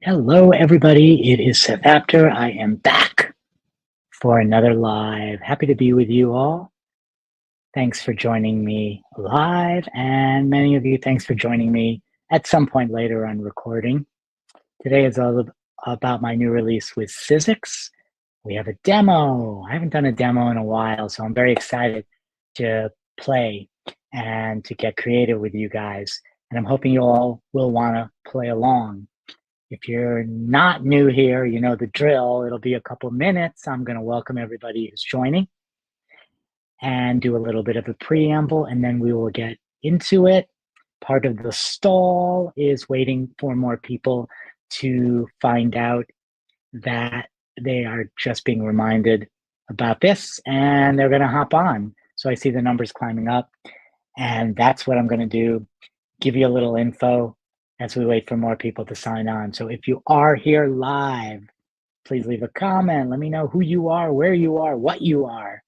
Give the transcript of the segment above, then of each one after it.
Hello, everybody. It is Seth Apter. I am back for another live. Happy to be with you all. Thanks for joining me live, and many of you, thanks for joining me at some point later on recording. Today is all about my new release with Sizzix. We have a demo. I haven't done a demo in a while, so I'm very excited to play and to get creative with you guys. And I'm hoping you all will want to play along. If you're not new here, you know the drill. It'll be a couple minutes. I'm going to welcome everybody who's joining and do a little bit of a preamble, and then we will get into it. Part of the stall is waiting for more people to find out that they are just being reminded about this, and they're going to hop on. So I see the numbers climbing up, and that's what I'm going to do. Give you a little info as we wait for more people to sign on. So if you are here live, please leave a comment. Let me know who you are, where you are, what you are.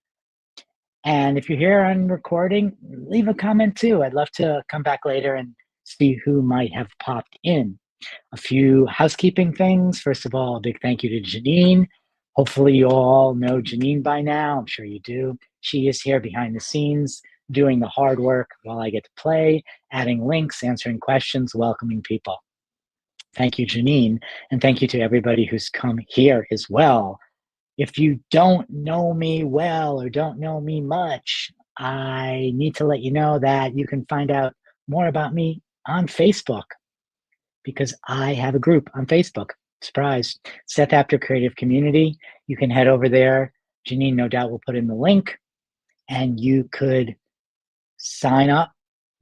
And if you're here on recording, leave a comment too. I'd love to come back later and see who might have popped in. A few housekeeping things. First of all, a big thank you to Janine. Hopefully you all know Janine by now. I'm sure you do. She is here behind the scenes doing the hard work while I get to play, adding links, answering questions, welcoming people. Thank you, Janine. And thank you to everybody who's come here as well. If you don't know me well or don't know me much, I need to let you know that you can find out more about me on Facebook, because I have a group on Facebook. Surprise. Seth Apter Creative Community. You can head over there. Janine, no doubt, will put in the link, and you could sign up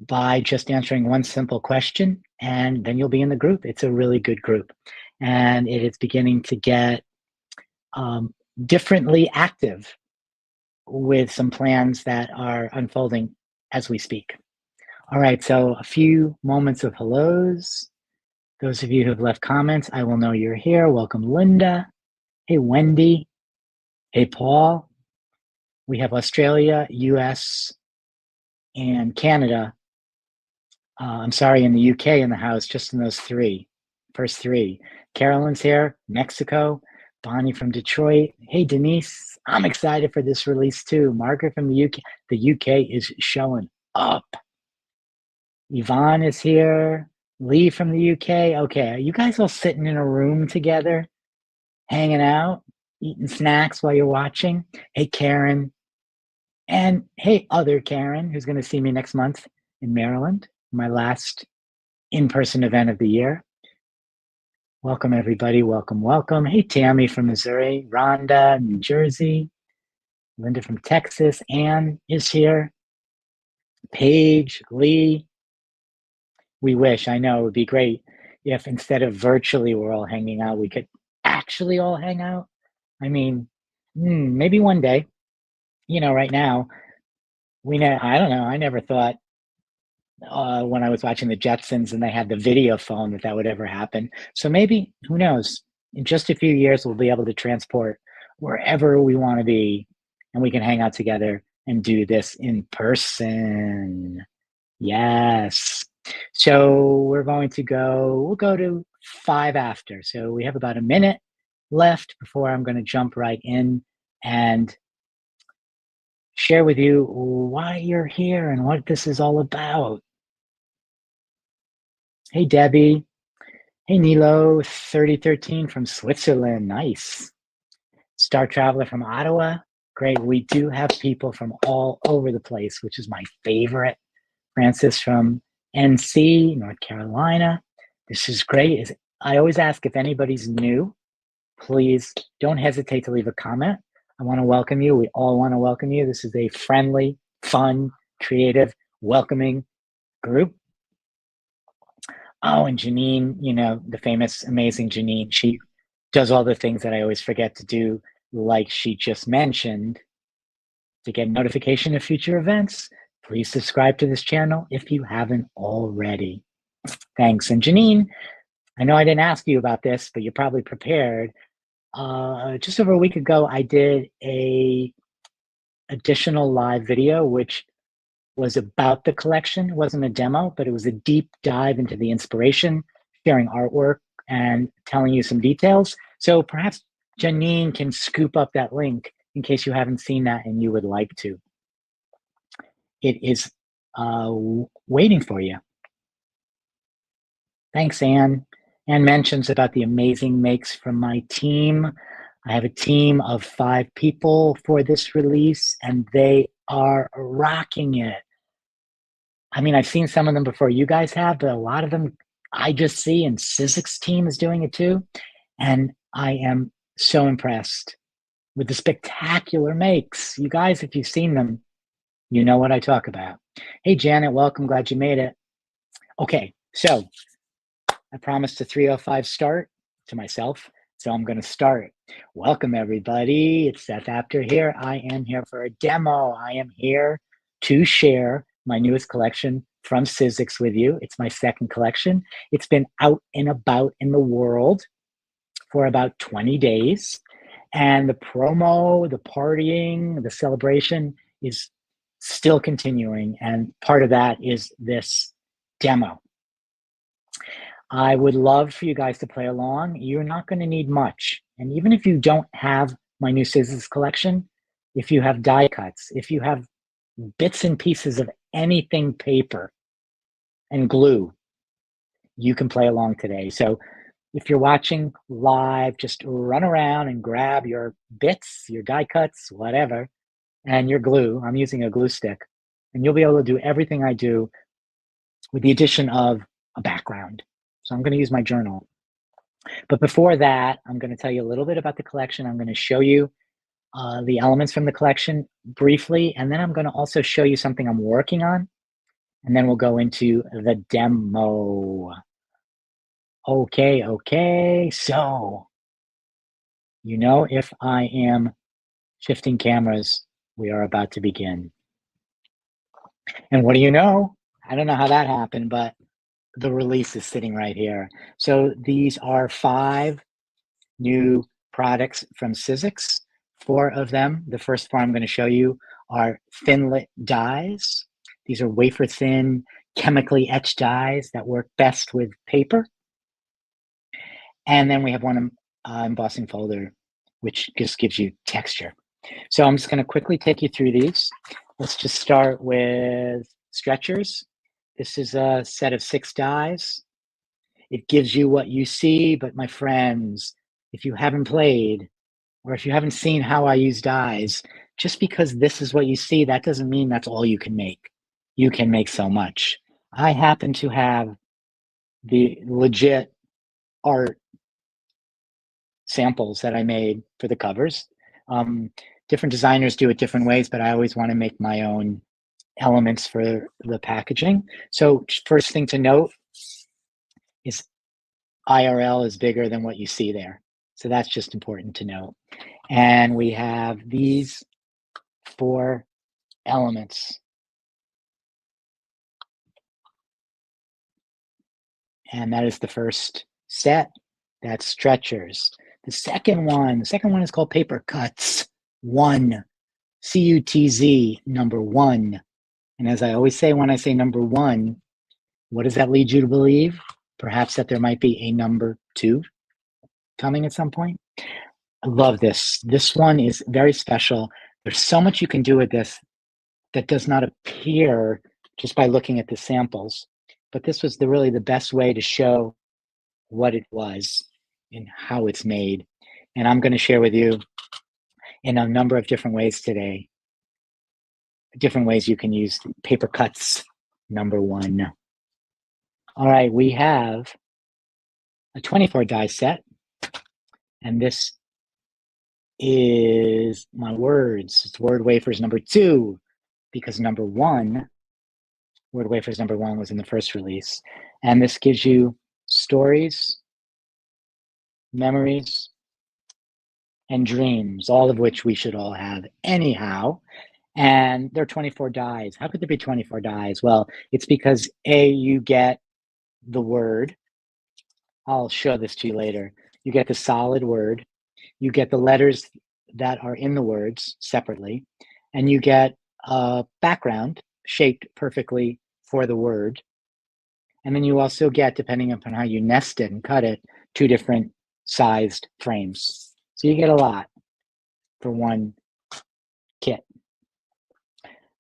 by just answering one simple question, and then you'll be in the group. It's a really good group, and it is beginning to get differently active with some plans that are unfolding as we speak. All right, so a few moments of hellos. Those of you who have left comments, I will know you're here. Welcome, Linda. Hey, Wendy. Hey, Paul. We have Australia, US, and Canada. I'm sorry, in the UK in the house, just in those first three. Carolyn's here, Mexico. Bonnie from Detroit. Hey, Denise. I'm excited for this release too. Margaret from the UK. The UK is showing up. Yvonne is here. Lee from the UK. Okay, are you guys all sitting in a room together, hanging out, eating snacks while you're watching? Hey, Karen. And hey, other Karen, who's going to see me next month in Maryland, my last in-person event of the year. Welcome, everybody. Welcome, welcome. Hey, Tammy from Missouri. Rhonda, New Jersey. Linda from Texas. Anne is here. Paige, Lee. We wish, I know, it would be great if instead of virtually we're all hanging out, we could actually all hang out. I mean, maybe one day. You know, right now, I don't know, I never thought when I was watching the Jetsons and they had the video phone that would ever happen. So maybe, who knows, in just a few years, we'll be able to transport wherever we want to be, and we can hang out together and do this in person. Yes. So we'll go to 5 after. So we have about a minute left before I'm going to jump right in and share with you why you're here and what this is all about. Hey, Debbie. Hey, Nilo, 3013 from Switzerland. Nice. Star Traveler from Ottawa. Great. We do have people from all over the place, which is my favorite. Francis from NC, North Carolina. This is great. I always ask if anybody's new, please don't hesitate to leave a comment. I want to welcome you. We all want to welcome you. This is a friendly, fun, creative, welcoming group. Oh, and Janine, you know, the famous, amazing Janine, she does all the things that I always forget to do, like she just mentioned. To get notification of future events, please subscribe to this channel if you haven't already. Thanks. And Janine, I know I didn't ask you about this, but you're probably prepared. Just over a week ago, I did a additional live video, which was about the collection. It wasn't a demo, but it was a deep dive into the inspiration, sharing artwork and telling you some details. So perhaps Janine can scoop up that link in case you haven't seen that and you would like to. It is waiting for you. Thanks, Anne. Anne mentions about the amazing makes from my team. I have a team of 5 people for this release, and they are rocking it. I mean, I've seen some of them before you guys have, but a lot of them I just see, and Sizzix team is doing it too. And I am so impressed with the spectacular makes. You guys, if you've seen them, you know what I talk about. Hey, Janet, welcome. Glad you made it. Okay, so I promised a 3:05 start to myself, so I'm going to start. Welcome, everybody. It's Seth Apter here. I am here for a demo. I am here to share my newest collection from Sizzix with you. It's my second collection. It's been out and about in the world for about 20 days. And the promo, the partying, the celebration is still continuing. And part of that is this demo. I would love for you guys to play along. You're not going to need much. And even if you don't have my new Sizzix collection, if you have die cuts, if you have bits and pieces of anything paper and glue, you can play along today. So if you're watching live, just run around and grab your bits, your die cuts, whatever, and your glue. I'm using a glue stick. And you'll be able to do everything I do with the addition of a background. So I'm going to use my journal. But before that, I'm going to tell you a little bit about the collection. I'm going to show you the elements from the collection briefly, and then I'm going to also show you something I'm working on, and then we'll go into the demo. Okay, so, you know, if I am shifting cameras, we are about to begin. And what do you know? I don't know how that happened, but the release is sitting right here. So these are 5 new products from Sizzix. 4 of them, the first 4 I'm going to show you, are thin-lit dies. These are wafer-thin, chemically etched dies that work best with paper. And then we have one embossing folder, which just gives you texture. So I'm just going to quickly take you through these. Let's just start with stretchers. This is a set of 6 dies. It gives you what you see, but my friends, if you haven't played, or if you haven't seen how I use dies, just because this is what you see, that doesn't mean that's all you can make. You can make so much. I happen to have the legit art samples that I made for the covers. Different designers do it different ways, but I always want to make my own elements for the packaging. So first thing to note is IRL is bigger than what you see there. So that's just important to note. And we have these 4 elements. And that is the first set. That's stretchers. The second one is called paper cuts. 1, CUTZ, number 1. And as I always say when I say number 1, what does that lead you to believe? Perhaps that there might be a number 2 coming at some point. I love this. This one is very special. There's so much you can do with this that does not appear just by looking at the samples. But this was really the best way to show what it was and how it's made. And I'm going to share with you in a number of different ways today, different ways you can use paper cuts, number 1. All right, we have a 24 die set, and this is my words. It's word wafers number 2, because number 1, word wafers number 1 was in the first release. And this gives you stories, memories, and dreams, all of which we should all have anyhow. And there are 24 dies. How could there be 24 dies? Well, it's because you get the word. I'll show this to you later. You get the solid word. You get the letters that are in the words separately. And you get a background shaped perfectly for the word. And then you also get, depending upon how you nest it and cut it, two different sized frames. So you get a lot for one kit.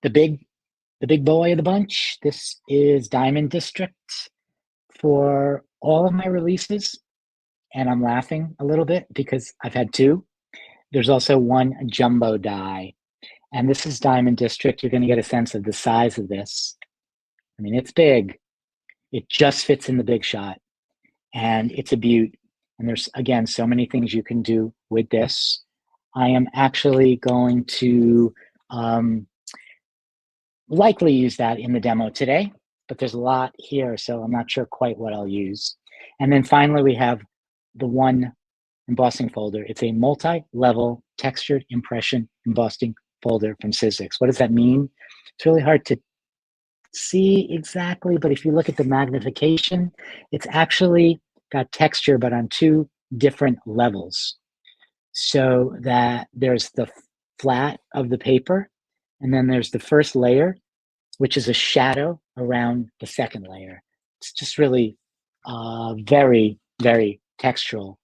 The big boy of the bunch, this is Diamond District for all of my releases. And I'm laughing a little bit because I've had two. There's also one jumbo die. And this is Diamond District. You're going to get a sense of the size of this. I mean, it's big. It just fits in the big shot. And it's a beaut. And there's, again, so many things you can do with this. I am actually going to likely use that in the demo today, but there's a lot here, so I'm not sure quite what I'll use. And then finally, we have the one embossing folder. It's a multi-level textured impression embossing folder from Sizzix. What does that mean? It's really hard to see exactly, but if you look at the magnification, it's actually got texture, but on two different levels. So that there's the flat of the paper, and then there's the first layer, which is a shadow around the second layer. It's just really very, very textural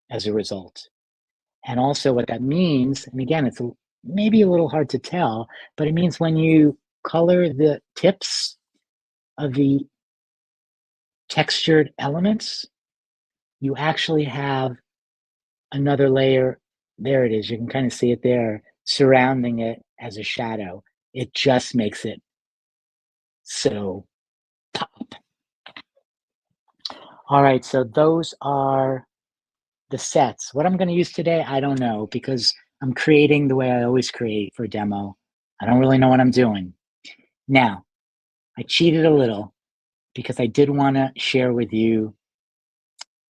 as a result. And also what that means, and again, it's maybe a little hard to tell, but it means when you color the tips of the textured elements, you actually have another layer. There it is. You can kind of see it there, surrounding it as a shadow. It just makes it so pop. All right, so those are the sets. What I'm going to use today, I don't know, because I'm creating the way I always create for a demo. I don't really know what I'm doing. Now, I cheated a little because I did want to share with you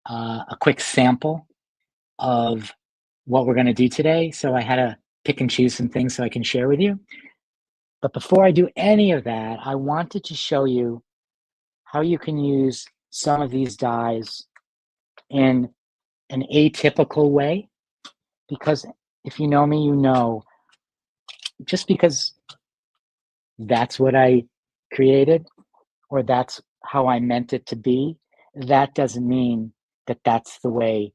a quick sample of what we're going to do today. So I had to pick and choose some things so I can share with you. But before I do any of that, I wanted to show you how you can use some of these dies in an atypical way. Because if you know me, you know, just because that's what I created or that's how I meant it to be, that doesn't mean that that's the way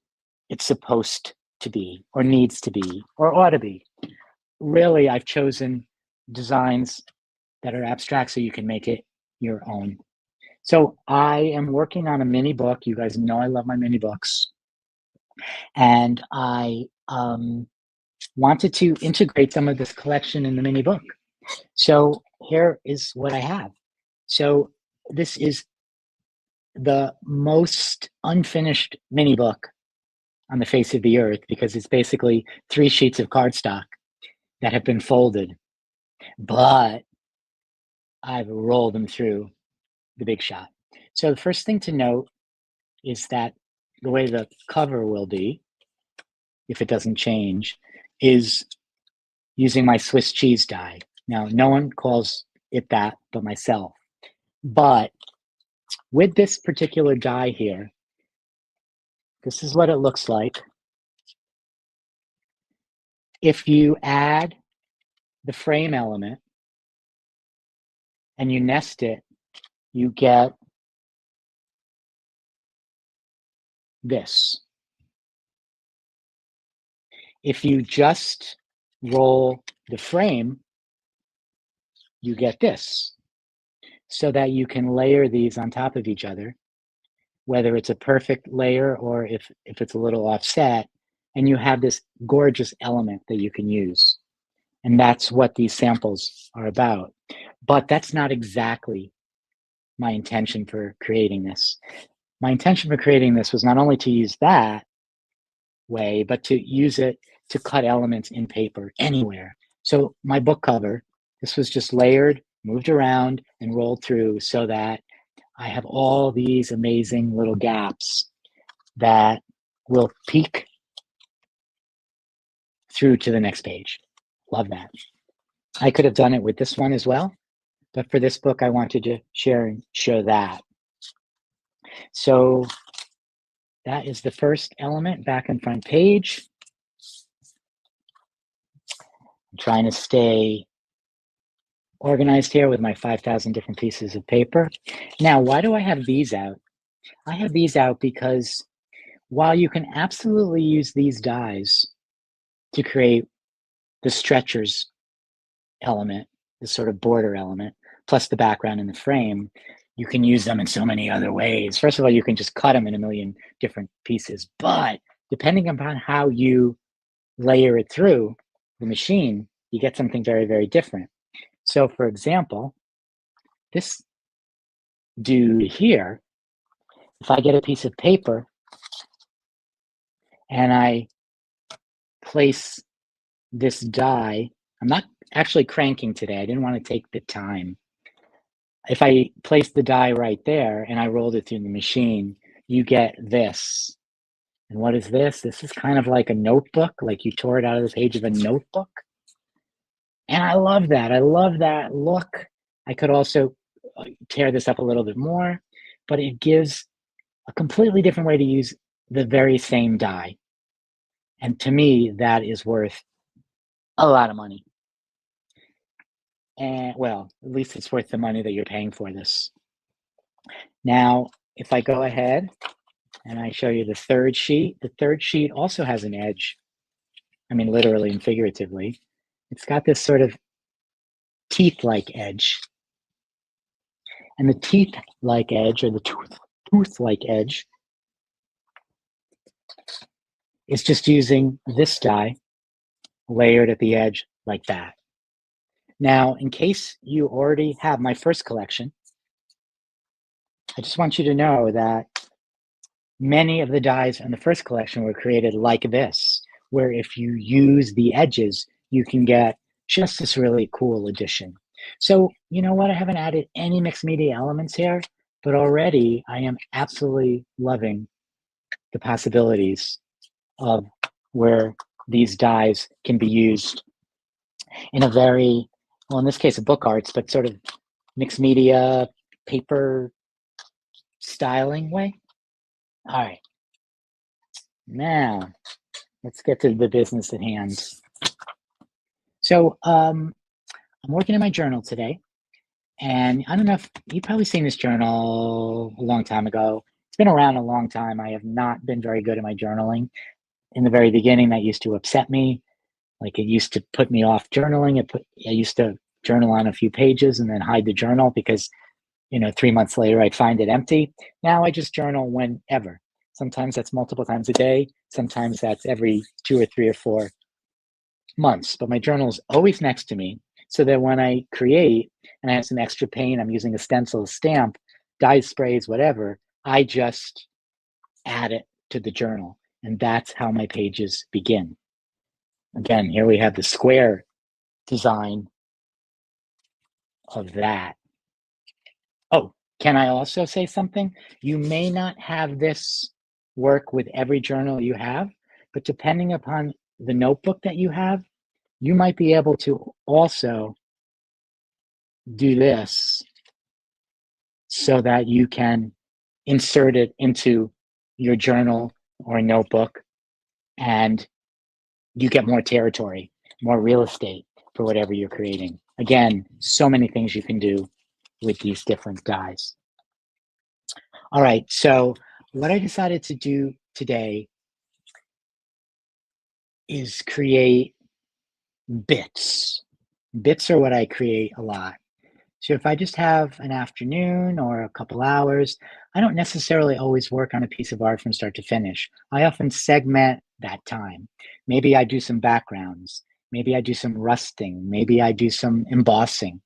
it's supposed to be or needs to be or ought to be. Really, I've chosen designs that are abstract so you can make it your own. So I am working on a mini book. You guys know I love my mini books. And I wanted to integrate some of this collection in the mini book. So here is what I have. So this is the most unfinished mini book on the face of the earth because it's basically 3 sheets of cardstock that have been folded, but I've rolled them through the big shot. So the first thing to note is that the way the cover will be, if it doesn't change, is using my Swiss cheese die. Now, no one calls it that but myself. But with this particular die here, this is what it looks like. If you add the frame element and you nest it, you get this. If you just roll the frame, you get this, so that you can layer these on top of each other, whether it's a perfect layer or if it's a little offset, and you have this gorgeous element that you can use. And that's what these samples are about. But that's not exactly my intention for creating this. My intention for creating this was not only to use that way, but to use it to cut elements in paper anywhere. So my book cover, this was just layered, moved around, and rolled through so that I have all these amazing little gaps that will peek through to the next page. Love that. I could have done it with this one as well, but for this book, I wanted to share and show that. So that is the first element, back and front page. I'm trying to stay organized here with my 5,000 different pieces of paper. Now, why do I have these out? I have these out because while you can absolutely use these dies to create the stretchers element, the sort of border element, plus the background and the frame, you can use them in so many other ways. First of all, you can just cut them in a million different pieces, but depending upon how you layer it through the machine, you get something very, very different. So for example, this dude here, if I get a piece of paper and I place this die, I'm not actually cranking today. I didn't want to take the time. If I place the die right there and I rolled it through the machine, you get this. And what is this? This is kind of like a notebook, like you tore it out of the page of a notebook. And I love that. I love that look. I could also tear this up a little bit more, but it gives a completely different way to use the very same die. And to me, that is worth a lot of money. And well, at least it's worth the money that you're paying for this. Now, if I go ahead and I show you the third sheet also has an edge. I mean, literally and figuratively. It's got this sort of teeth-like edge. And the teeth-like edge, or the tooth-like edge, is just using this die layered at the edge like that. Now, in case you already have my first collection, I just want you to know that many of the dies in the first collection were created like this, where if you use the edges, you can get just this really cool addition. So, you know what? I haven't added any mixed media elements here, but already I am absolutely loving the possibilities of where these dies can be used in a very, well, in this case, a book arts, but sort of mixed media, paper styling way. All right. Now, let's get to the business at hand. So I'm working in my journal today, and I don't know if you've probably seen this journal a long time ago. It's been around a long time. I have not been very good at my journaling. In the very beginning, that used to upset me. Like it used to put me off journaling. I used to journal on a few pages and then hide the journal because, 3 months later, I'd find it empty. Now I just journal whenever. Sometimes that's multiple times a day. Sometimes that's every 2 or 3 or 4 months. But my journal is always next to me so that when I create and I have some extra paint, I'm using a stencil, stamp, dye sprays, whatever, I just add it to the journal. And that's how my pages begin. Again, here we have the square design of that. Oh, can I also say something? You may not have this work with every journal you have, but depending upon the notebook that you have, you might be able to also do this so that you can insert it into your journal or notebook and you get more territory, more real estate for whatever you're creating. Again, so many things you can do with these different dies. All right, so what I decided to do today is create bits. Bits are what I create a lot. So if I just have an afternoon or a couple hours, I don't necessarily always work on a piece of art from start to finish. I often segment that time. Maybe I do some backgrounds. Maybe I do some rusting. Maybe I do some embossing.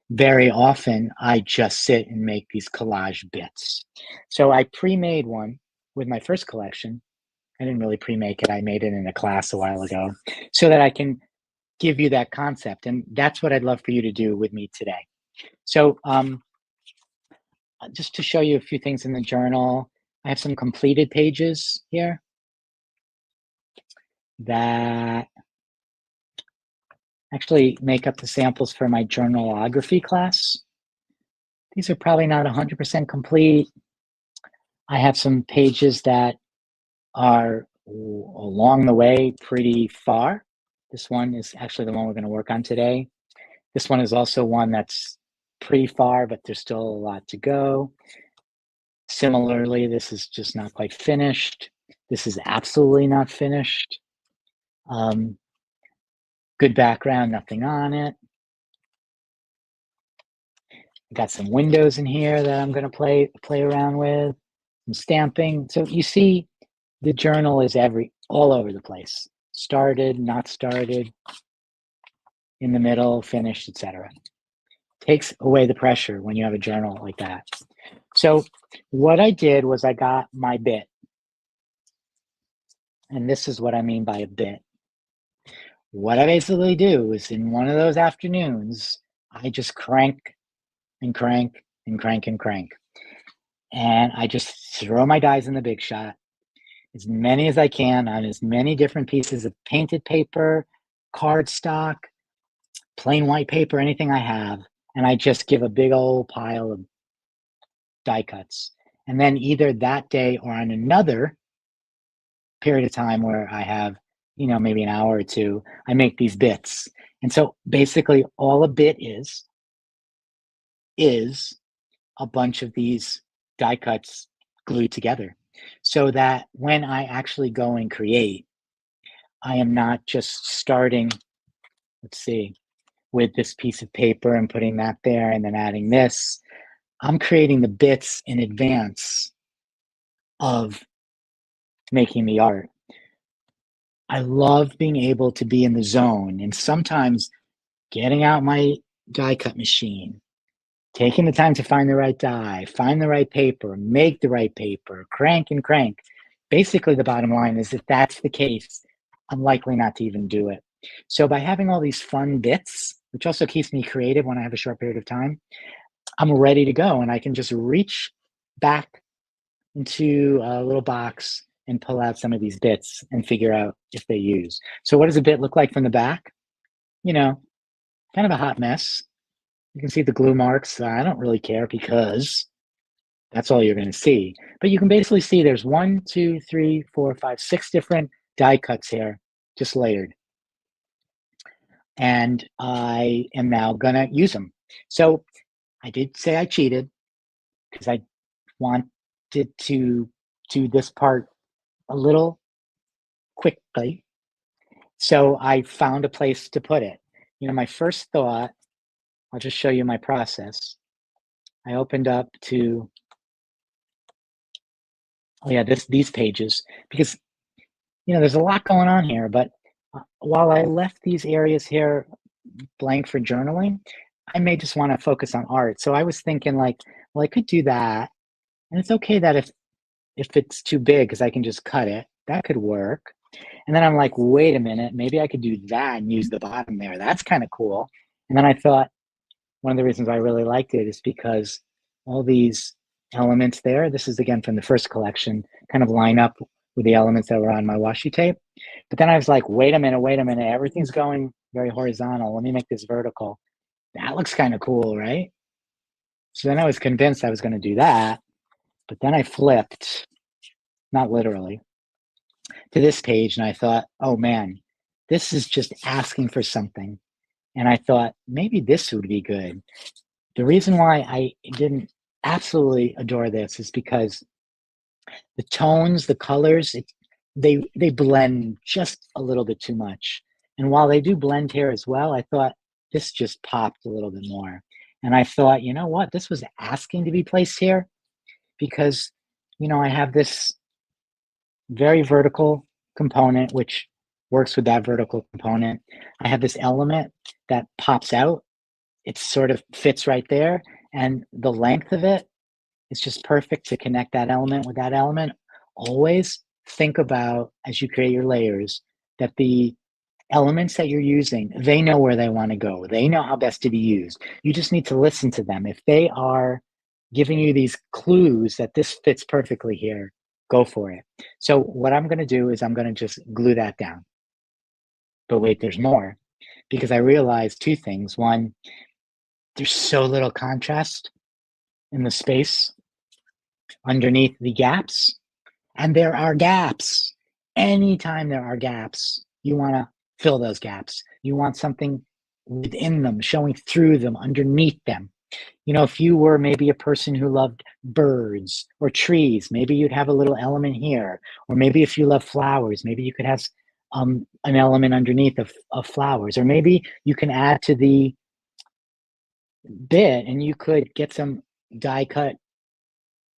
Very often, I just sit and make these collage bits. So I pre-made one with my first collection. I didn't really pre-make it. I made it in a class a while ago so that I can give you that concept. And that's what I'd love for you to do with me today. So just to show you a few things in the journal, I have some completed pages here that actually make up the samples for my journalography class. These are probably not 100% complete. I have some pages that are along the way pretty far. This one is actually the one we're going to work on today. This one is also one that's pretty far, but there's still a lot to go. Similarly, this is just not quite finished. This is absolutely not finished. Good background, nothing on it. Got some windows in here that I'm going to play around with, some stamping. So you see the journal is all over the place. Started, not started, in the middle, finished, etc. Takes away the pressure when you have a journal like that. So what I did was I got my bit. And this is what I mean by a bit. What I basically do is in one of those afternoons, I just crank and crank and crank and crank. And I just throw my dies in the big shot, as many as I can on as many different pieces of painted paper, cardstock, plain white paper, anything I have. And I just give a big old pile of die cuts. And then either that day or on another period of time where I have, maybe an hour or two, I make these bits. And so basically all a bit is a bunch of these die cuts glued together, so that when I actually go and create, I am not just starting, let's see, with this piece of paper and putting that there and then adding this. I'm creating the bits in advance of making the art. I love being able to be in the zone, and sometimes getting out my die cut machine, taking the time to find the right die, find the right paper, make the right paper, crank and crank. Basically, the bottom line is if that's the case, I'm likely not to even do it. So by having all these fun bits, which also keeps me creative when I have a short period of time, I'm ready to go, and I can just reach back into a little box and pull out some of these bits and figure out if they use. So what does a bit look like from the back? Kind of a hot mess. You can see the glue marks. I don't really care because that's all you're going to see. But you can basically see there's 1, 2, 3, 4, 5, 6 different die cuts here, just layered. And I am now going to use them. So I did say I cheated because I wanted to do this part a little quickly. So I found a place to put it. My first thought, I'll just show you my process. I opened up to, these pages, because, there's a lot going on here, but while I left these areas here blank for journaling, I may just want to focus on art. So I was thinking like, well, I could do that. And it's okay that if it's too big, because I can just cut it, that could work. And then I'm like, wait a minute, maybe I could do that and use the bottom there. That's kind of cool. And then I thought one of the reasons I really liked it is because all these elements there, this is again from the first collection, kind of line up with the elements that were on my washi tape. But then I was like, wait a minute, everything's going very horizontal. Let me make this vertical. That looks kind of cool, right? So then I was convinced I was going to do that. But then I flipped, not literally, to this page and I thought, oh man, this is just asking for something. And I thought maybe this would be good. The reason why I didn't absolutely adore this is because the tones, the colors, they blend just a little bit too much. And while they do blend here as well, I thought this just popped a little bit more. And I thought, you know what, this was asking to be placed here because, I have this very vertical component, which works with that vertical component. I have this element that pops out. It sort of fits right there. And the length of it is just perfect to connect that element with that element. Always think about, as you create your layers, that the elements that you're using, they know where they want to go. They know how best to be used. You just need to listen to them. If they are giving you these clues that this fits perfectly here, go for it. So what I'm going to do is I'm going to just glue that down. But wait, there's more, because I realized two things. One, there's so little contrast in the space underneath the gaps, and there are gaps. Anytime there are gaps, you want to fill those gaps. You want something within them, showing through them, underneath them. You know, if you were maybe a person who loved birds or trees, maybe you'd have a little element here. Or maybe if you love flowers, maybe you could have an element underneath of flowers. Or maybe you can add to the bit and you could get some die cut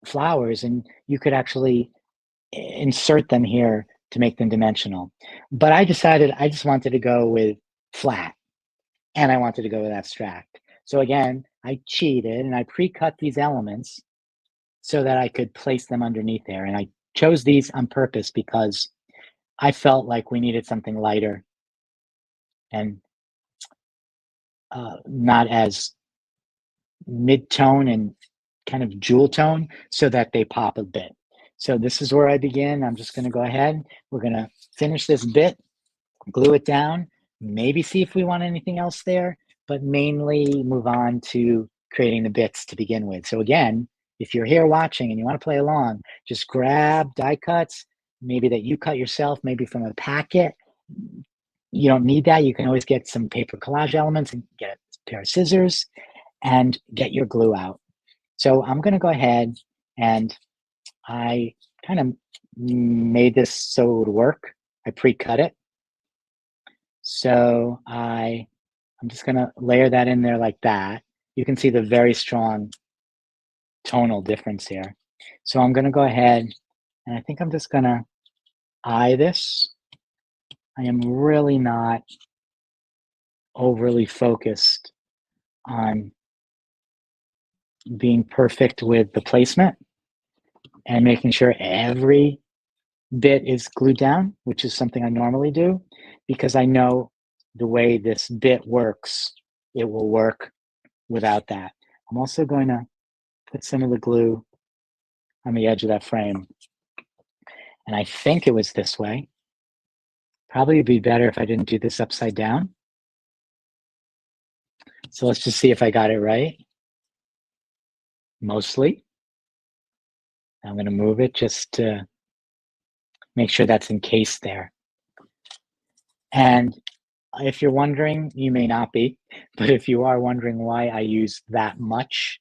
flowers and you could actually insert them here to make them dimensional. But I decided I just wanted to go with flat and I wanted to go with abstract. So again, I cheated and I pre-cut these elements so that I could place them underneath there. And I chose these on purpose because I felt like we needed something lighter and not as mid-tone and kind of jewel tone so that they pop a bit. So this is where I begin. I'm just going to go ahead. We're going to finish this bit, glue it down, maybe see if we want anything else there, but mainly move on to creating the bits to begin with. So again, if you're here watching and you want to play along, just grab die cuts, maybe that you cut yourself, maybe from a packet. You don't need that. You can always get some paper collage elements and get a pair of scissors and get your glue out. So I'm going to go ahead and I kind of made this so it would work. I pre-cut it. So I'm just going to layer that in there like that. You can see the very strong tonal difference here. So I'm going to go ahead and I think I'm just going to eye this. I am really not overly focused on being perfect with the placement and making sure every bit is glued down, which is something I normally do, because I know the way this bit works, it will work without that. I'm also going to put some of the glue on the edge of that frame. And I think it was this way. Probably would be better if I didn't do this upside down. So let's just see if I got it right. Mostly. I'm going to move it just to make sure that's encased there. And if you're wondering, you may not be, but if you are wondering why I use that much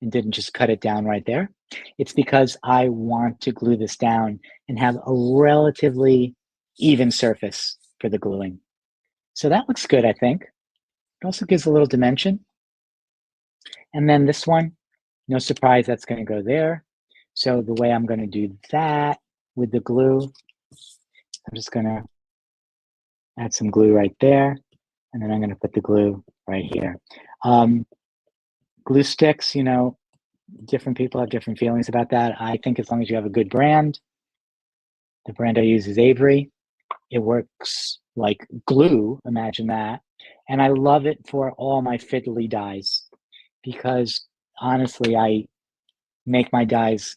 and didn't just cut it down right there, it's because I want to glue this down and have a relatively even surface for the gluing. So that looks good, I think. It also gives a little dimension. And then this one, no surprise, that's going to go there. So the way I'm going to do that with the glue, I'm just going to add some glue right there. And then I'm going to put the glue right here. Glue sticks, you know, different people have different feelings about that. I think as long as you have a good brand, the brand I use is Avery. It works like glue, imagine that. And I love it for all my fiddly dies because honestly, I make my dies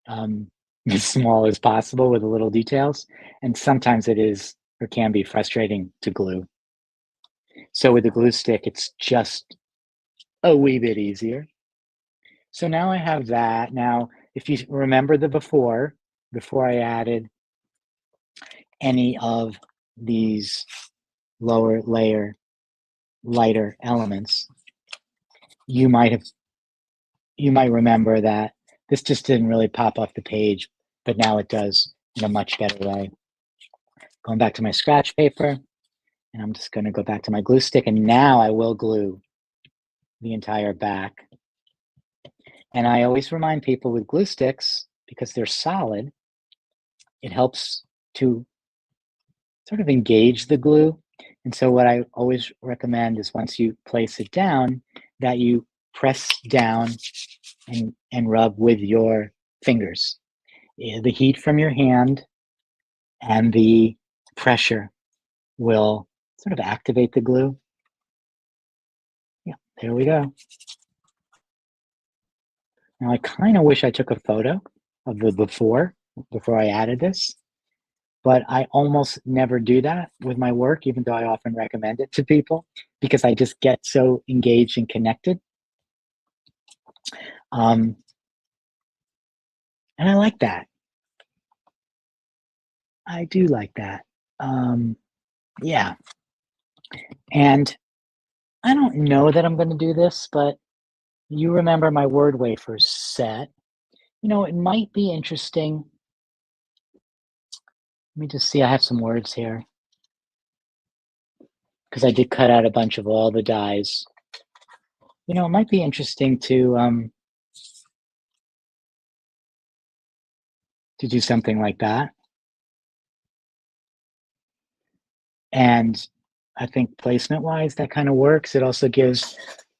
as small as possible with the little details. And sometimes it is or can be frustrating to glue. So with the glue stick, it's just a wee bit easier. So now I have that. Now, if you remember the before I added any of these lower layer lighter elements, you might remember that this just didn't really pop off the page, but now it does in a much better way. Going back to my scratch paper, and I'm just going to go back to my glue stick, and now I will glue the entire back. And I always remind people with glue sticks, because they're solid, it helps to sort of engage the glue. And so what I always recommend is once you place it down, that you press down and rub with your fingers. The heat from your hand and the pressure will sort of activate the glue. Yeah, there we go. Now I kind of wish I took a photo of the before I added this, but I almost never do that with my work, even though I often recommend it to people because I just get so engaged and connected. And I like that. I do like that. Yeah. And I don't know that I'm going to do this, but you remember my word wafers set. It might be interesting. Let me just see. I have some words here because I did cut out a bunch of all the dies. It might be interesting to do something like that. And I think placement-wise, that kind of works. It also gives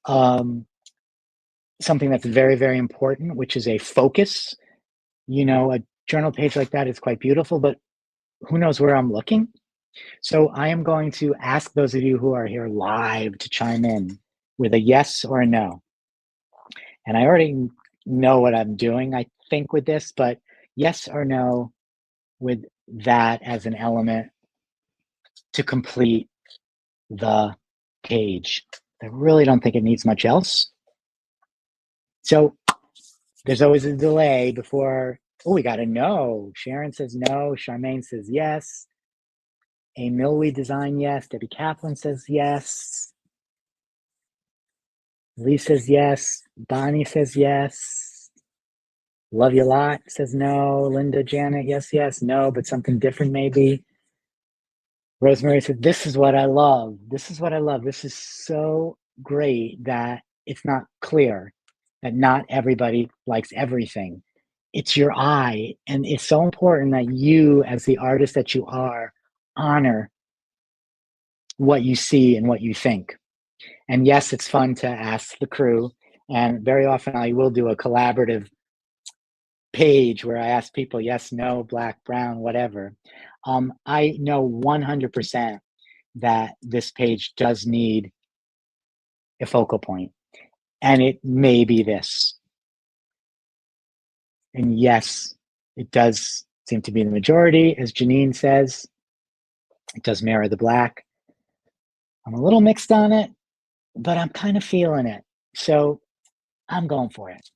something that's very, very important, which is a focus. A journal page like that is quite beautiful, but who knows where I'm looking? So I am going to ask those of you who are here live to chime in with a yes or a no. And I already know what I'm doing, I think, with this, but yes or no with that as an element to complete the page. I really don't think it needs much else. So there's always a delay before, we got a no. Sharon says no. Charmaine says yes. A Millwee design, yes. Debbie Kaplan says yes. Lee says yes. Bonnie says yes. Love you a lot says no. Linda, Janet, yes, yes, no, but something different maybe. Rosemary said, this is what I love. This is what I love. This is so great that it's not clear, that not everybody likes everything. It's your eye. And it's so important that you, as the artist that you are, honor what you see and what you think. And yes, it's fun to ask the crew. And very often I will do a collaborative page where I ask people yes, no, black, brown, whatever. I know 100% that this page does need a focal point, and it may be this. And yes, it does seem to be the majority, as Janine says. It does mirror the black. I'm a little mixed on it, but I'm kind of feeling it. So I'm going for it.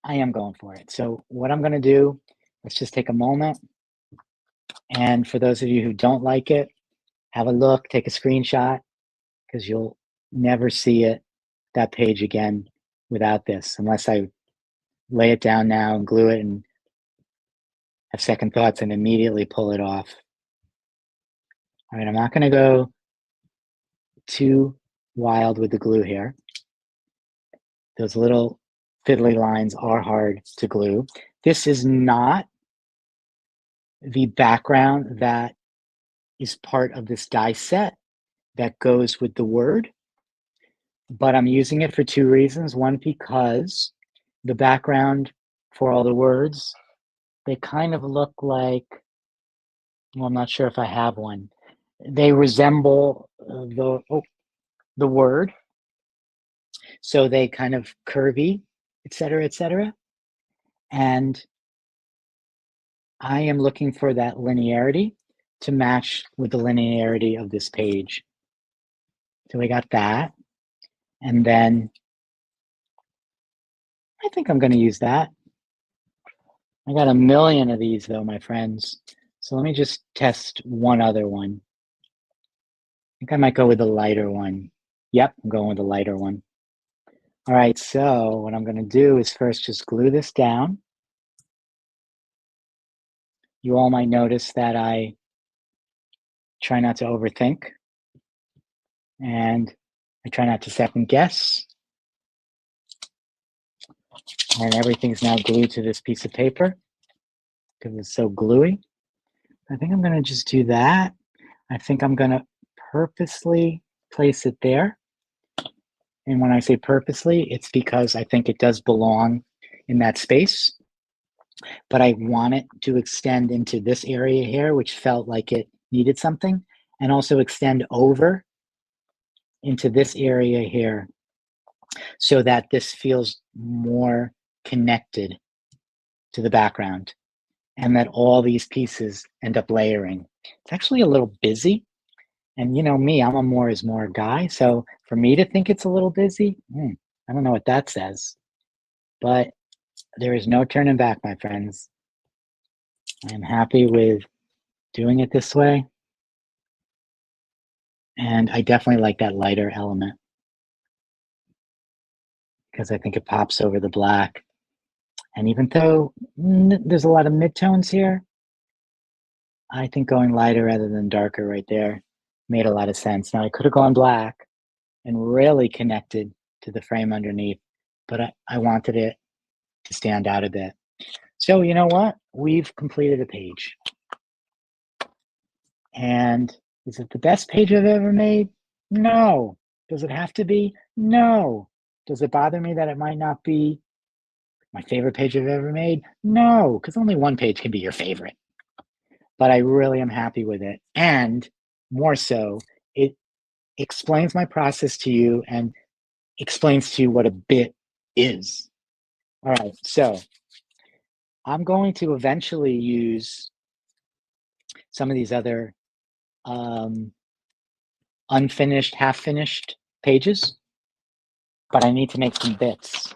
I am going for it. So what I'm going to do, let's just take a moment. And for those of you who don't like it, have a look, take a screenshot, because you'll never see that page again without this, unless I lay it down now and glue it and have second thoughts and immediately pull it off. All right, I'm not going to go too wild with the glue here. Those little fiddly lines are hard to glue. This is not the background that is part of this die set that goes with the word, but I'm using it for two reasons. One, because the background for all the words, they kind of look like, well, I'm not sure if I have one. They resemble the word. So they kind of curvy, et cetera, et cetera. And I am looking for that linearity to match with the linearity of this page. So we got that. And then I think I'm going to use that. I got a million of these though, my friends. So let me just test one other one. I think I might go with the lighter one. Yep, I'm going with the lighter one. All right, so what I'm going to do is first just glue this down. You all might notice that I try not to overthink, and I try not to second guess. And everything's now glued to this piece of paper because it's so gluey. I think I'm going to just do that. I think I'm going to purposely place it there. And when I say purposely, it's because I think it does belong in that space. But I want it to extend into this area here, which felt like it needed something, and also extend over into this area here so that this feels more connected to the background and that all these pieces end up layering. It's actually a little busy. And you know me, I'm a more is more guy. So for me to think it's a little busy, I don't know what that says. But there is no turning back, my friends. I am happy with doing it this way. And I definitely like that lighter element. because I think it pops over the black. And even though there's a lot of midtones here, I think going lighter rather than darker right there made a lot of sense. Now I could have gone black and really connected to the frame underneath, but I wanted it to stand out a bit. So you know what? We've completed a page. And is it the best page I've ever made? No. Does it have to be? No. Does it bother me that it might not be my favorite page I've ever made? No, because only one page can be your favorite. But I really am happy with it. And more so, it explains my process to you and explains to you what a bit is. All right, so I'm going to eventually use some of these other unfinished, half-finished pages, but I need to make some bits.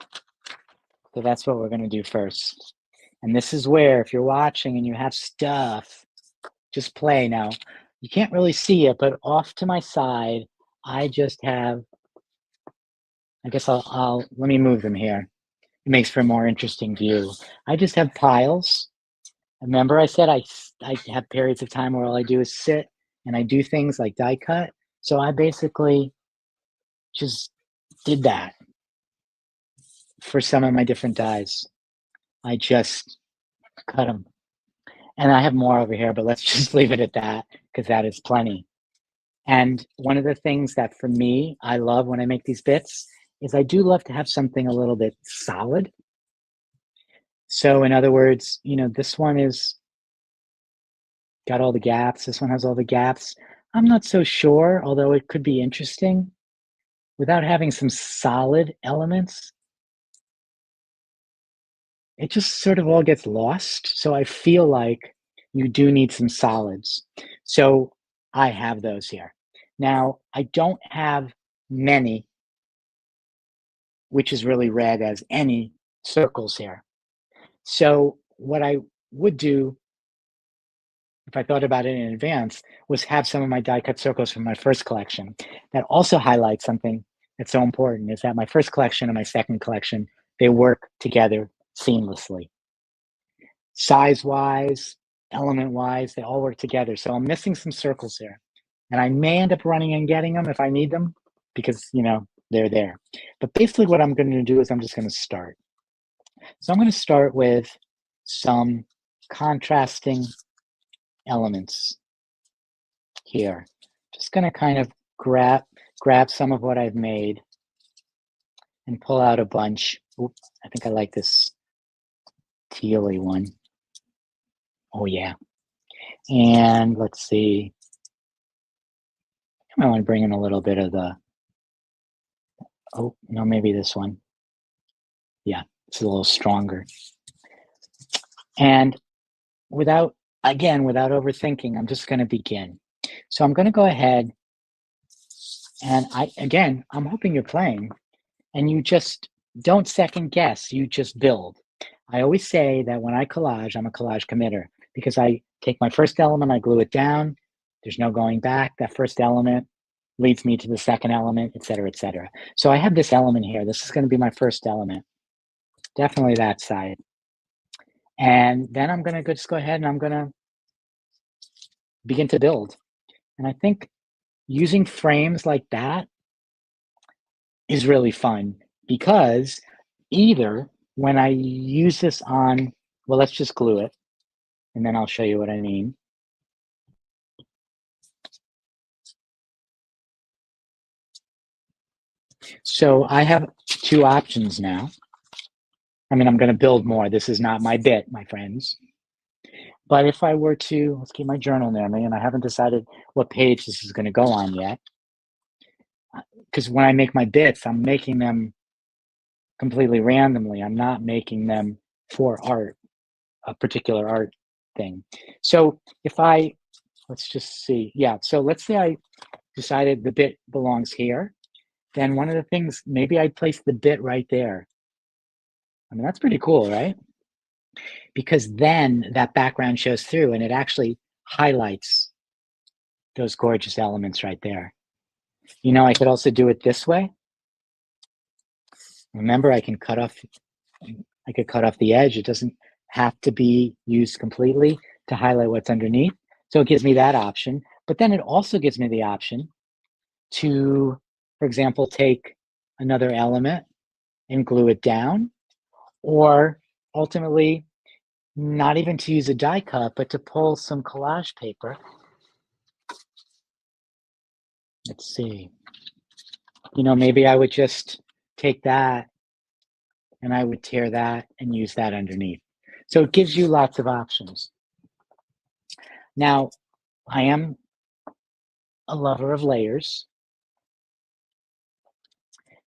So that's what we're going to do first. And this is where, if you're watching and you have stuff, just play. Now, you can't really see it, but off to my side, I just have, I guess I'll let me move them here. It makes for a more interesting view. I just have piles. Remember I said I have periods of time where all I do is sit and I do things like die cut. So I basically just did that for some of my different dies. I just cut them. And I have more over here, but let's just leave it at that because that is plenty. And one of the things that for me, I love when I make these bits is I do love to have something a little bit solid. So in other words, you know, this one is got all the gaps. This one has all the gaps. I'm not so sure, although it could be interesting without having some solid elements. It just sort of all gets lost. So I feel like you do need some solids. So I have those here. Now, I don't have many, which is really read as any circles here. So what I would do, if I thought about it in advance, was have some of my die cut circles from my first collection. That also highlights something that's so important, is that my first collection and my second collection, they work together seamlessly. Size-wise, element-wise, they all work together. So I'm missing some circles here. And I may end up running and getting them if I need them because, you know, they're there. But basically what I'm going to do is I'm just going to start. So I'm going to start with some contrasting elements here. Just going to kind of grab some of what I've made and pull out a bunch. Oops, I think I like this tealy one. Oh yeah. And let's see. I want to bring in a little bit of the, oh, no, maybe this one. Yeah, it's a little stronger. And without overthinking, I'm just going to begin. So I'm going to go ahead and I'm hoping you're playing and you just don't second guess, you just build. I always say that when I collage, I'm a collage committer because I take my first element, I glue it down. There's no going back. That first element leads me to the second element, et cetera, et cetera. So I have this element here. This is going to be my first element. Definitely that side. And then I'm going to just go ahead and I'm going to begin to build. And I think using frames like that is really fun because either when I use this on, well, let's just glue it and then I'll show you what I mean. So I have two options now. I mean, I'm going to build more. This is not my bit, my friends. But if I were to, let's keep my journal near me, and I haven't decided what page this is going to go on yet. Because when I make my bits, I'm making them completely randomly. I'm not making them for art, a particular art thing. So if let's just see. Yeah, so let's say I decided the bit belongs here. Then one of the things, maybe I'd place the bit right there. I mean, that's pretty cool, right? Because then that background shows through and it actually highlights those gorgeous elements right there. You know, I could also do it this way. Remember, I could cut off the edge. It doesn't have to be used completely to highlight what's underneath. So it gives me that option, but then it also gives me the option to, for example, take another element and glue it down, or ultimately not even to use a die cut, but to pull some collage paper. Let's see. Maybe I would just take that and I would tear that and use that underneath. So it gives you lots of options. Now, I am a lover of layers.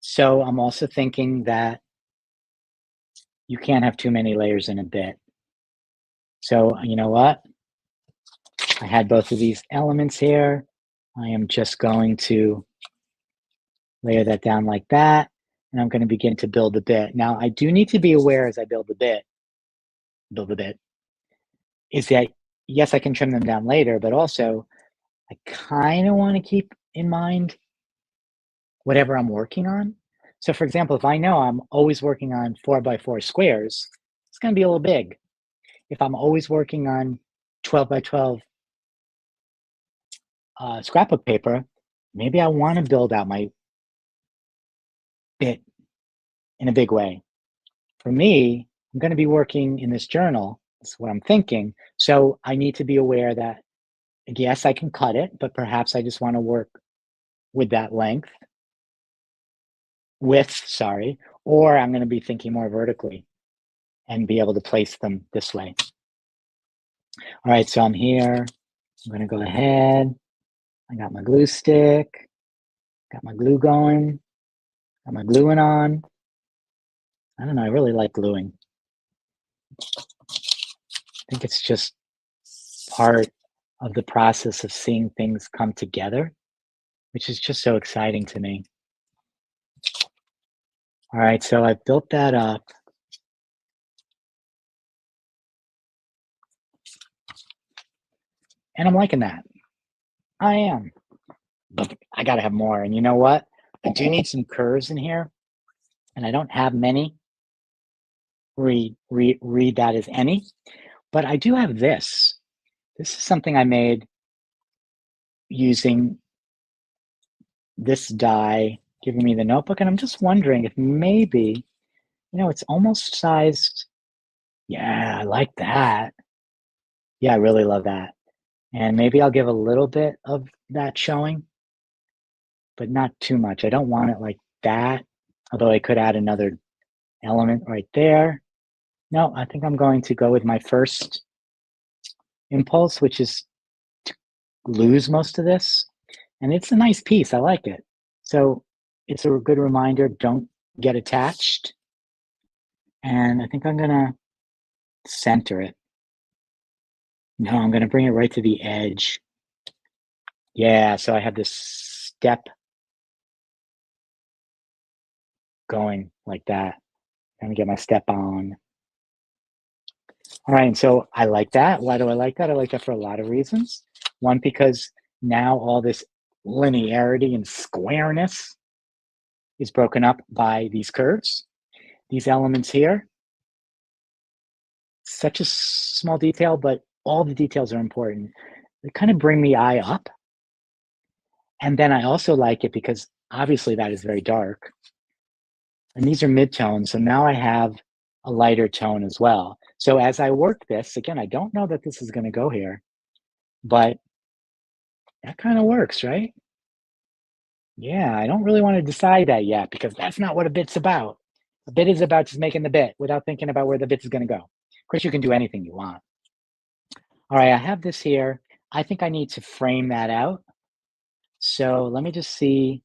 So I'm also thinking that you can't have too many layers in a bit. So you know what? I had both of these elements here. I am just going to layer that down like that, and I'm going to begin to build the bit. Now, I do need to be aware as I build the bit, is that, yes, I can trim them down later, but also I kind of want to keep in mind whatever I'm working on. So for example, if I know I'm always working on 4x4 squares, it's going to be a little big. If I'm always working on 12x12 scrapbook paper, maybe I want to build out my bit in a big way. For me, I'm going to be working in this journal. That's what I'm thinking. So I need to be aware that, yes, I can cut it, but perhaps I just want to work with that sorry, or I'm going to be thinking more vertically and be able to place them this way. All right, so I'm here. I'm going to go ahead. I got my glue stick, got my glue going, got my gluing on. I don't know, I really like gluing. I think it's just part of the process of seeing things come together, which is just so exciting to me. All right, so I built that up. And I'm liking that. I am. But I got to have more. And you know what? I do need some curves in here. And I don't have many. Read that as any. But I do have this. This is something I made using this die giving me the notebook. And I'm just wondering if maybe, it's almost sized. Yeah, I like that. Yeah, I really love that. And maybe I'll give a little bit of that showing, but not too much. I don't want it like that, although I could add another element right there. No, I think I'm going to go with my first impulse, which is to lose most of this. And it's a nice piece. I like it. So it's a good reminder, don't get attached. And I think I'm going to center it. No, I'm going to bring it right to the edge. Yeah, so I have this step going like that. I'm going to get my step on. All right, and so I like that. Why do I like that? I like that for a lot of reasons. One, because now all this linearity and squareness is broken up by these curves. These elements here, such a small detail, but all the details are important. They kind of bring the eye up. And then I also like it because obviously that is very dark. And these are midtones, so now I have a lighter tone as well. So as I work this, again, I don't know that this is going to go here, but that kind of works, right? Yeah, I don't really want to decide that yet because that's not what a bit's about. A bit is about just making the bit without thinking about where the bit is going to go. Of course, you can do anything you want. All right, I have this here. I think I need to frame that out. So let me just see.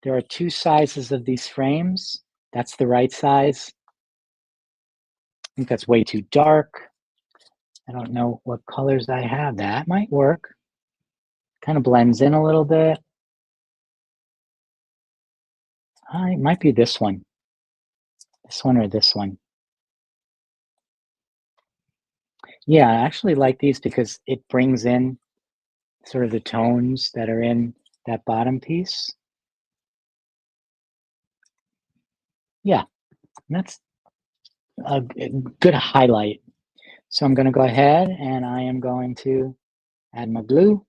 There are two sizes of these frames. That's the right size. I think that's way too dark. I don't know what colors I have. That might work. Kind of blends in a little bit. It might be this one. This one or this one. Yeah, I actually like these because it brings in sort of the tones that are in that bottom piece. Yeah, that's a good highlight. So I'm going to go ahead and I am going to add my glue.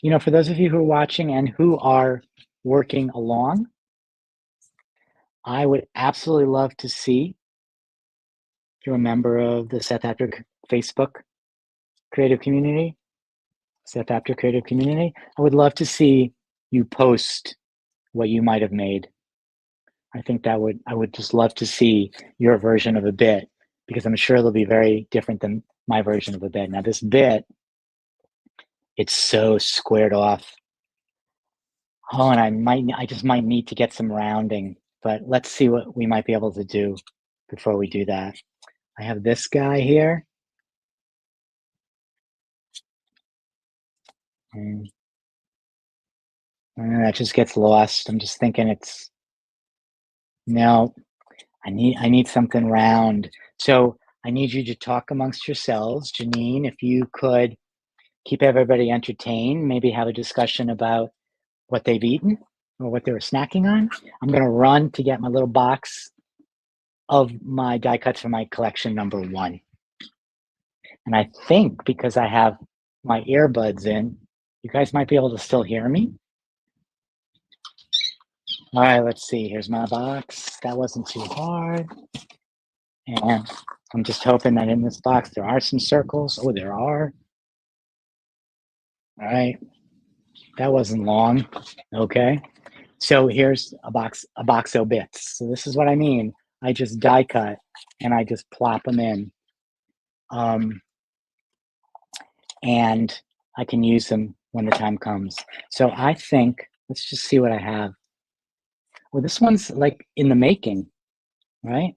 You know, for those of you who are watching and who are working along, I would absolutely love to see if you're a member of the Seth Apter Facebook creative community, Seth Apter creative community. I would love to see you post what you might have made. I think I would just love to see your version of a bit because I'm sure it'll be very different than my version of a bit. Now this bit, it's so squared off. Oh, and I just might need to get some rounding, but let's see what we might be able to do before we do that. I have this guy here. And that just gets lost. I'm just thinking no, I need something round. So I need you to talk amongst yourselves. Janine, if you could keep everybody entertained, maybe have a discussion about what they've eaten or what they were snacking on. I'm gonna run to get my little box of my die cuts for my collection number 1. And I think because I have my earbuds in, you guys might be able to still hear me. All right, let's see. Here's my box. That wasn't too hard. And I'm just hoping that in this box there are some circles. Oh, there are. All right. That wasn't long. Okay. So here's a box of bits. So this is what I mean. I just die cut and I just plop them in. And I can use them when the time comes. So I think, let's just see what I have. Well, this one's like in the making, right?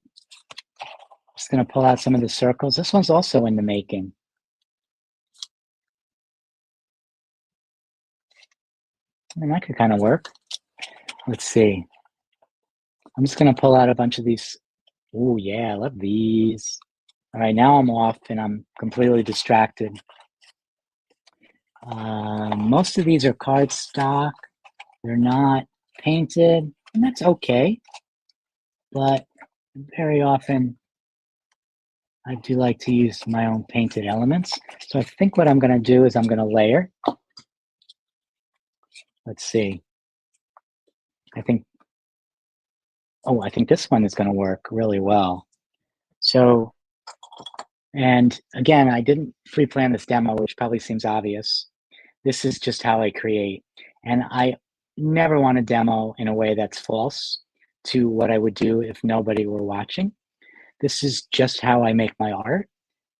Just gonna pull out some of the circles. This one's also in the making. And that could kind of work. Let's see. I'm just gonna pull out a bunch of these. Oh yeah, I love these. All right, now I'm off and I'm completely distracted. Most of these are cardstock. They're not painted, and that's okay. But very often I do like to use my own painted elements. So I think what I'm gonna do is I'm gonna layer. Let's see. I think this one is gonna work really well. So, and again, I didn't pre-plan this demo, which probably seems obvious. This is just how I create. And I never want to demo in a way that's false to what I would do if nobody were watching. This is just how I make my art.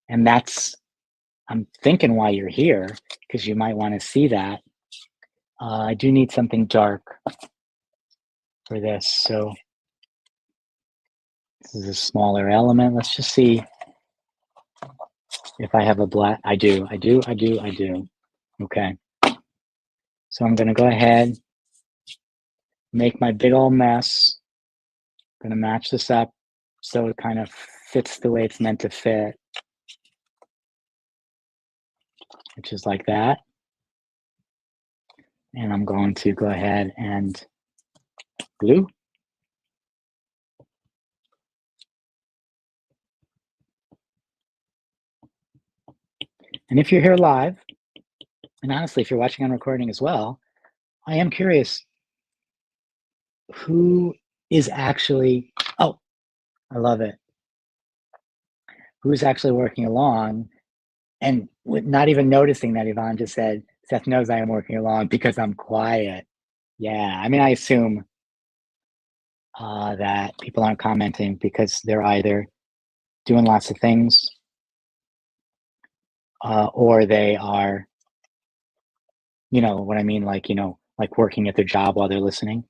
And that's, I'm thinking why you're here, because you might want to see that. I do need something dark for this. So this is a smaller element. Let's just see if I have a black. I do. Okay. So I'm going to go ahead, make my big old mess. I'm going to match this up so it kind of fits the way it's meant to fit, which is like that. And I'm going to go ahead and glue. And if you're here live, and honestly, if you're watching on recording as well, I am curious who is actually, oh, I love it. Who's actually working along and not even noticing that Yvonne just said, Seth knows I am working along because I'm quiet. Yeah, I mean, I assume that people aren't commenting because they're either doing lots of things or they are, you know what I mean? Like, you know, like working at their job while they're listening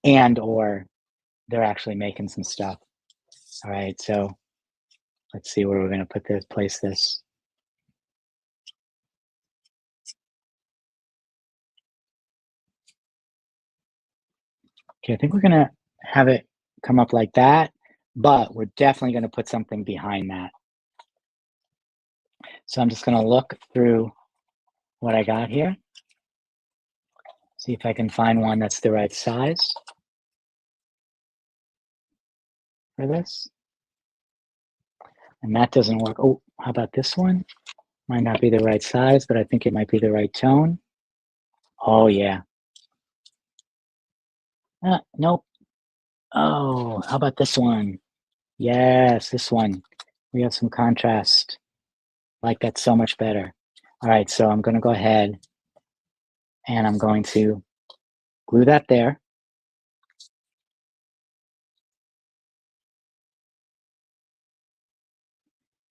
and or they're actually making some stuff. All right, so let's see where we're going to place this. Okay, I think we're going to have it come up like that, but we're definitely going to put something behind that. So I'm just going to look through what I got here. See if I can find one that's the right size for this. And that doesn't work. Oh, how about this one? Might not be the right size, but I think it might be the right tone. Oh, yeah. Nope. Oh, how about this one? Yes, this one. We have some contrast. I like that so much better. All right, so I'm going to go ahead and I'm going to glue that there.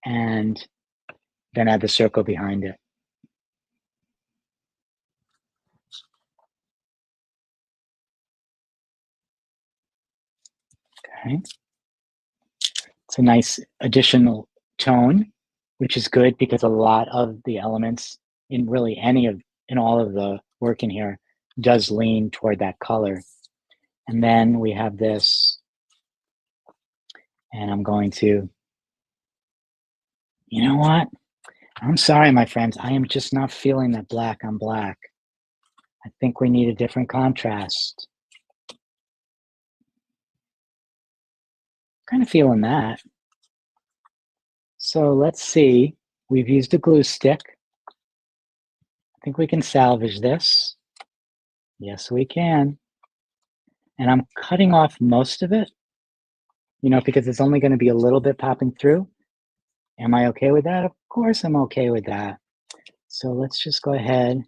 And then add the circle behind it. Okay. It's a nice additional tone, which is good because a lot of the elements in really in all of the work in here does lean toward that color. And then we have this, and I'm going to, you know what? I'm sorry, my friends. I am just not feeling that black on black. I think we need a different contrast. Kind of feeling that. So let's see. We've used a glue stick. I think we can salvage this. Yes, we can. And I'm cutting off most of it, because it's only going to be a little bit popping through. Am I okay with that? Of course I'm okay with that. So let's just go ahead.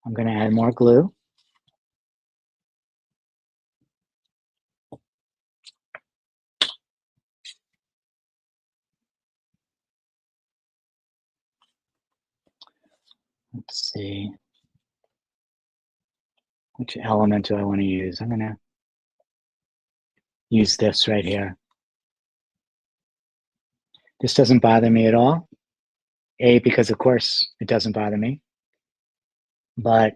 I'm going to add more glue. Let's see. Which element do I want to use? I'm going to use this right here. This doesn't bother me at all. Because of course it doesn't bother me, but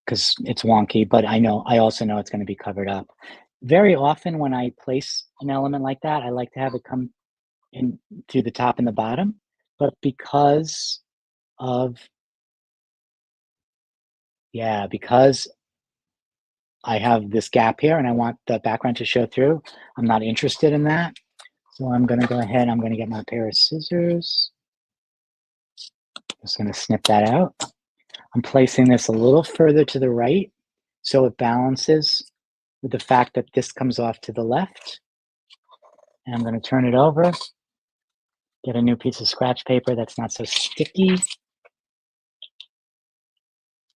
because it's wonky, but I also know it's going to be covered up. Very often when I place an element like that, I like to have it come in through the top and the bottom, but because I have this gap here and I want the background to show through, I'm not interested in that. So I'm going to go ahead, I'm going to get my pair of scissors. Just going to snip that out. I'm placing this a little further to the right so it balances with the fact that this comes off to the left. And I'm going to turn it over, get a new piece of scratch paper that's not so sticky,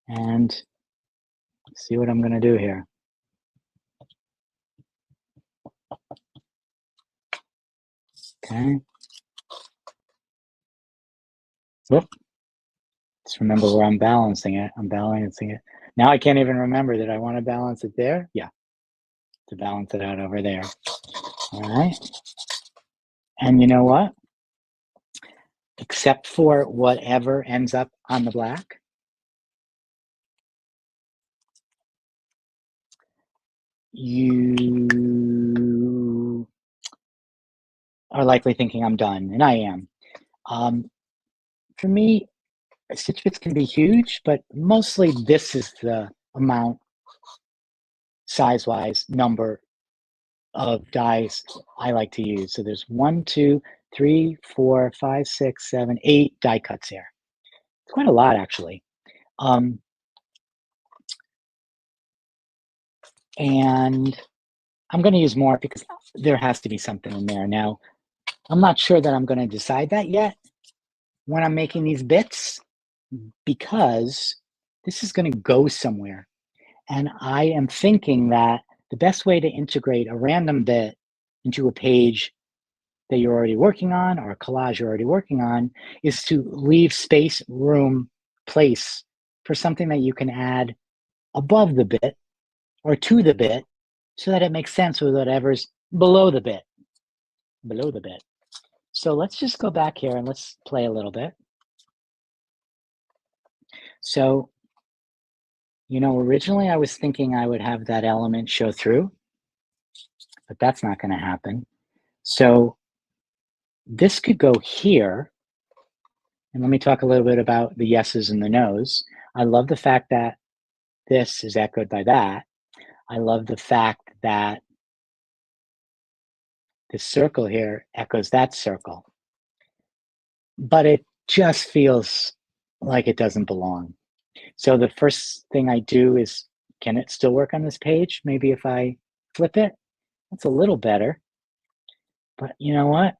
and see what I'm going to do here. Okay. Whoop. Just remember where I'm balancing it. I'm balancing it. Now I can't even remember. Did I want to balance it there? Yeah. To balance it out over there. All right. And you know what? Except for whatever ends up on the black, you are likely thinking I'm done, and I am. For me, stitch bits can be huge, but mostly this is the amount, size-wise, number of dies I like to use. So there's 1, 2, 3, 4, 5, 6, 7, 8 die cuts here. It's quite a lot, actually. And I'm going to use more because there has to be something in there. Now, I'm not sure that I'm going to decide that yet when I'm making these bits, because this is going to go somewhere. And I am thinking that the best way to integrate a random bit into a page that you're already working on or a collage you're already working on is to leave space, room, place for something that you can add above the bit or to the bit so that it makes sense with whatever's below the bit. So let's just go back here and let's play a little bit. So, originally I was thinking I would have that element show through, but that's not going to happen. So this could go here. And let me talk a little bit about the yeses and the nos. I love the fact that this is echoed by that. I love the fact that this circle here echoes that circle, but it just feels like it doesn't belong. So the first thing I do is, can it still work on this page? Maybe if I flip it, that's a little better. But you know what?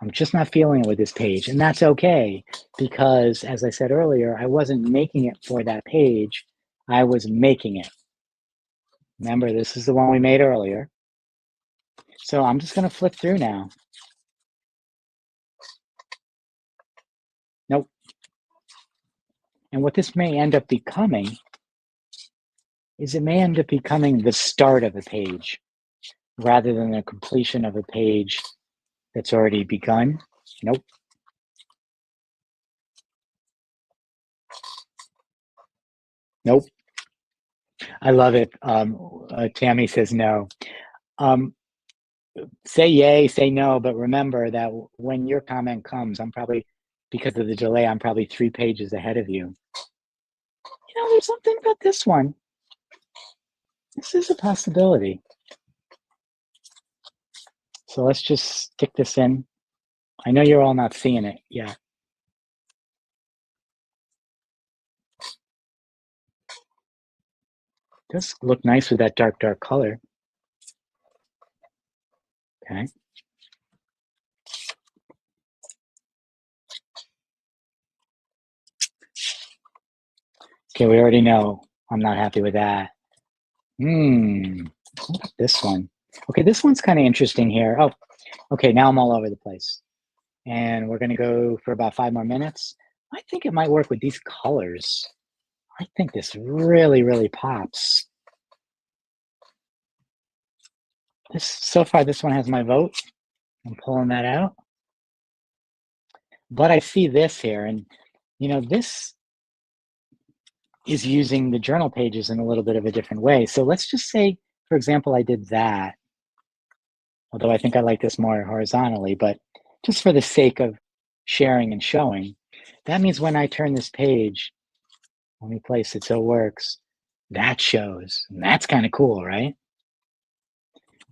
I'm just not feeling it with this page, and that's okay because, as I said earlier, I wasn't making it for that page. I was making it. Remember, this is the one we made earlier. So I'm just going to flip through now. Nope. And what this may end up becoming is it may end up becoming the start of a page rather than the completion of a page that's already begun. Nope. Nope. I love it. Tammy says no. Um, say yay, say no, but remember that when your comment comes, I'm probably, because of the delay, I'm probably 3 pages ahead of you. You know, there's something about this one. This is a possibility. So let's just stick this in. I know you're all not seeing it yet. Does look nice with that dark color. Okay. Okay, we already know I'm not happy with that. What about this one? Okay, this one's kind of interesting here. Oh, okay, now I'm all over the place. And we're gonna go for about 5 more minutes. I think it might work with these colors. I think this really, really pops. So far, this one has my vote. I'm pulling that out. But I see this here, and you know, this is using the journal pages in a little bit of a different way. So let's just say, for example, I did that, although I think I like this more horizontally, but just for the sake of sharing and showing, that means when I turn this page, let me place it so it works, that shows. And that's kind of cool, right?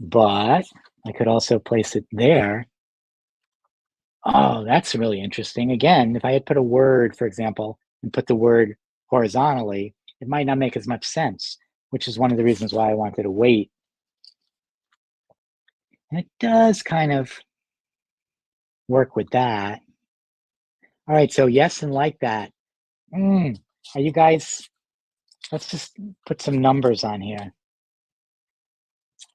But I could also place it there. Oh, that's really interesting. Again, if I had put a word, for example, and put the word horizontally, it might not make as much sense, which is one of the reasons why I wanted to wait. And it does kind of work with that. All right, so yes and like that. Are you guys, let's just put some numbers on here.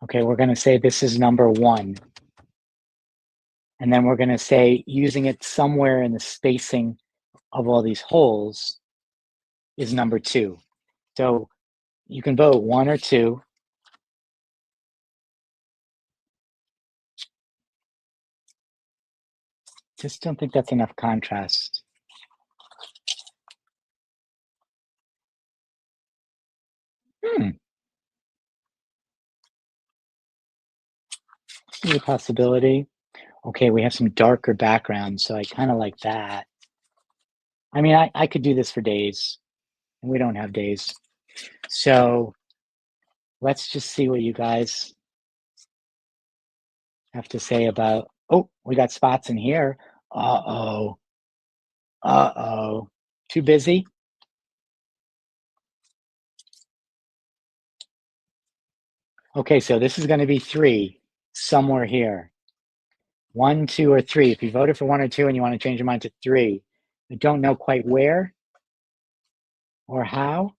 Okay, we're going to say this is number 1. And then we're going to say using it somewhere in the spacing of all these holes is number 2. So you can vote 1 or 2. Just don't think that's enough contrast. This is a possibility. Okay, we have some darker backgrounds, so I kind of like that. I mean, I could do this for days, and we don't have days. So let's just see what you guys have to say about, oh, we got spots in here. Uh-oh. Uh-oh. Too busy? Okay, so this is going to be 3 somewhere here. 1, 2, or 3. If you voted for 1 or 2 and you want to change your mind to 3, I don't know quite where or how.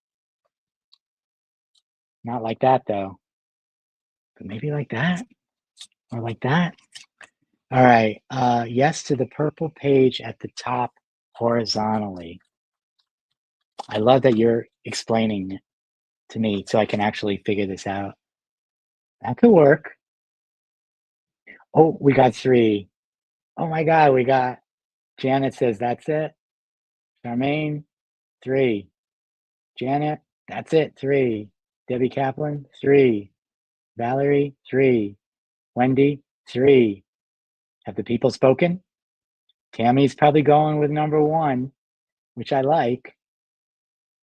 Not like that, though. But maybe like that or like that. All right. Yes to the purple page at the top horizontally. I love that you're explaining to me so I can actually figure this out. That could work. Oh, we got 3. Oh my God, we got, Janet says, that's it. Charmaine, 3. Janet, that's it, 3. Debbie Kaplan, 3. Valerie, 3. Wendy, 3. Have the people spoken? Tammy's probably going with number 1, which I like.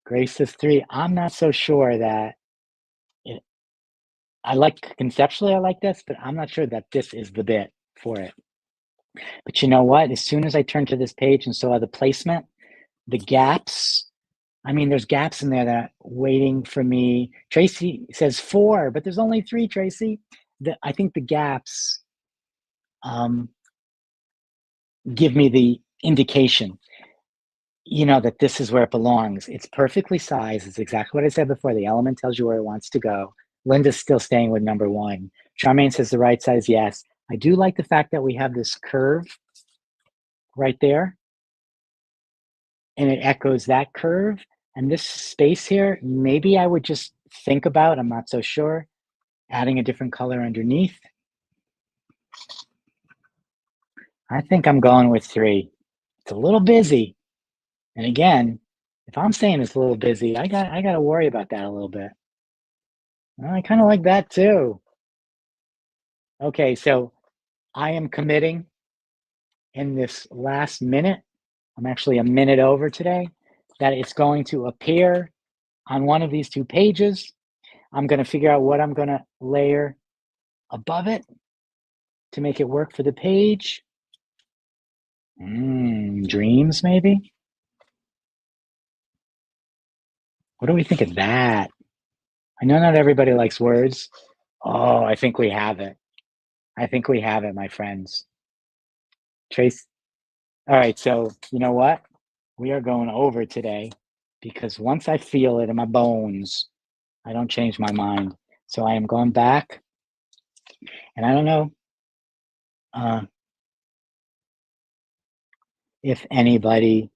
Grace is 3. I'm not so sure that it, I like conceptually, I like this, but I'm not sure that this is the bit for it. But you know what? As soon as I turned to this page and saw the placement, the gaps, I mean, there's gaps in there that are waiting for me. Tracy says 4, but there's only 3, Tracy. I think the gaps give me the indication, that this is where it belongs. It's perfectly sized. It's exactly what I said before. The element tells you where it wants to go. Linda's still staying with number 1. Charmaine says the right size, yes. I do like the fact that we have this curve right there, and it echoes that curve. And this space here, maybe I would just think about, I'm not so sure, adding a different color underneath. I think I'm going with 3. It's a little busy. And again, if I'm saying it's a little busy, I got to worry about that a little bit. I kind of like that too. Okay, so I am committing in this last minute, I'm actually a minute over today, that it's going to appear on one of these 2 pages. I'm going to figure out what I'm going to layer above it to make it work for the page. Dreams, maybe? What do we think of that? I know not everybody likes words. Oh, I think we have it. I think we have it, my friends. Trace. All right, so you know what? We are going over today because once I feel it in my bones, I don't change my mind. So I am going back, and I don't know if anybody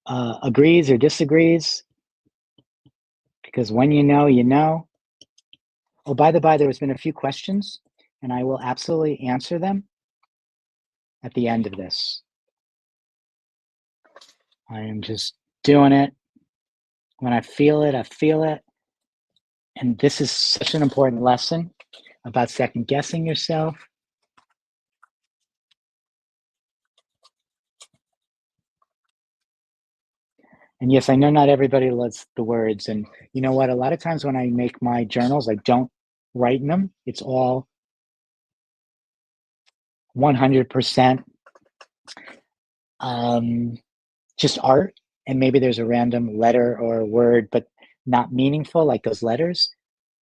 agrees or disagrees, because when you know, you know. Oh, by the by, there has been a few questions, and I will absolutely answer them at the end of this. I am just doing it. When I feel it, I feel it. And this is such an important lesson about second guessing yourself. And yes, I know not everybody loves the words. And you know what? A lot of times when I make my journals, I don't write in them. It's all 100% just art. And maybe there's a random letter or a word, but not meaningful like those letters.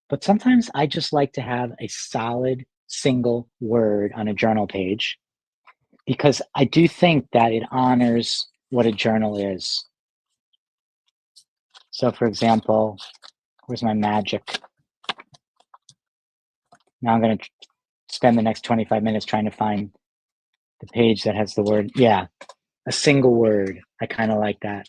But sometimes I just like to have a solid single word on a journal page because I do think that it honors what a journal is. So for example, where's my magic? Now I'm going to spend the next 25 minutes trying to find the page that has the word. Yeah, a single word. I kind of like that.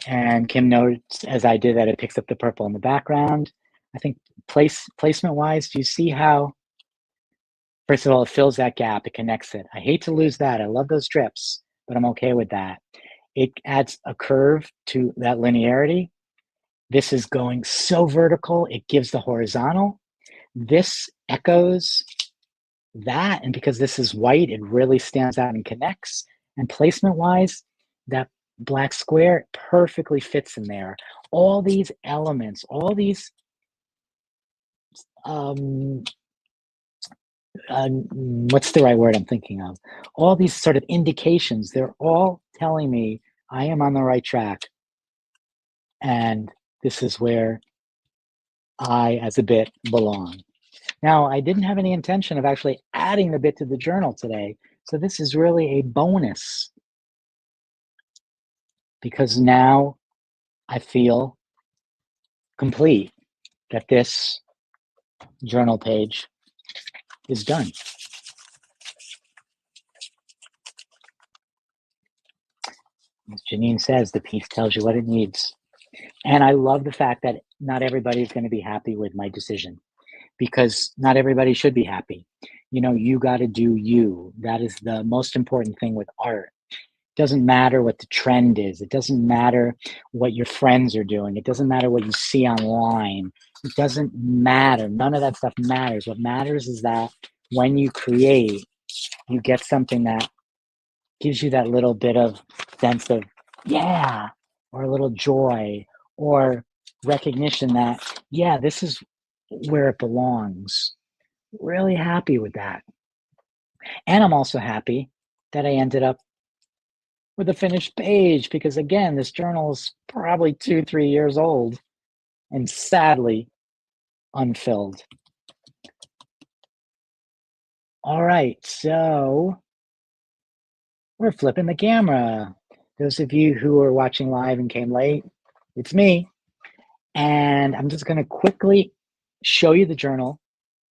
And Kim notes, as I did, that it picks up the purple in the background. I think placement-wise, do you see how, first of all, it fills that gap, it connects it. I hate to lose that. I love those strips, but I'm okay with that. It adds a curve to that linearity. This is going so vertical, it gives the horizontal. This echoes that, and because this is white, it really stands out and connects. And placement-wise, that black square perfectly fits in there. All these elements, all these what's the right word I'm thinking of? All these sort of indications, they're all telling me I am on the right track. And this is where I, as a bit, belong. Now, I didn't have any intention of actually adding the bit to the journal today. So this is really a bonus because now I feel complete that this journal page is done. As Janine says, the piece tells you what it needs. And I love the fact that not everybody's going to be happy with my decision because not everybody should be happy. You got to do you. That is the most important thing with art. It doesn't matter what the trend is. It doesn't matter what your friends are doing. It doesn't matter what you see online. It doesn't matter. None of that stuff matters. What matters is that when you create, you get something that gives you that little bit of sense of yeah, or a little joy, or recognition that, yeah, this is where it belongs. Really happy with that. And I'm also happy that I ended up with a finished page because, again, this journal is probably 2, 3 years old and sadly unfilled. All right, so we're flipping the camera. Those of you who are watching live and came late, it's me. And I'm just going to quickly show you the journal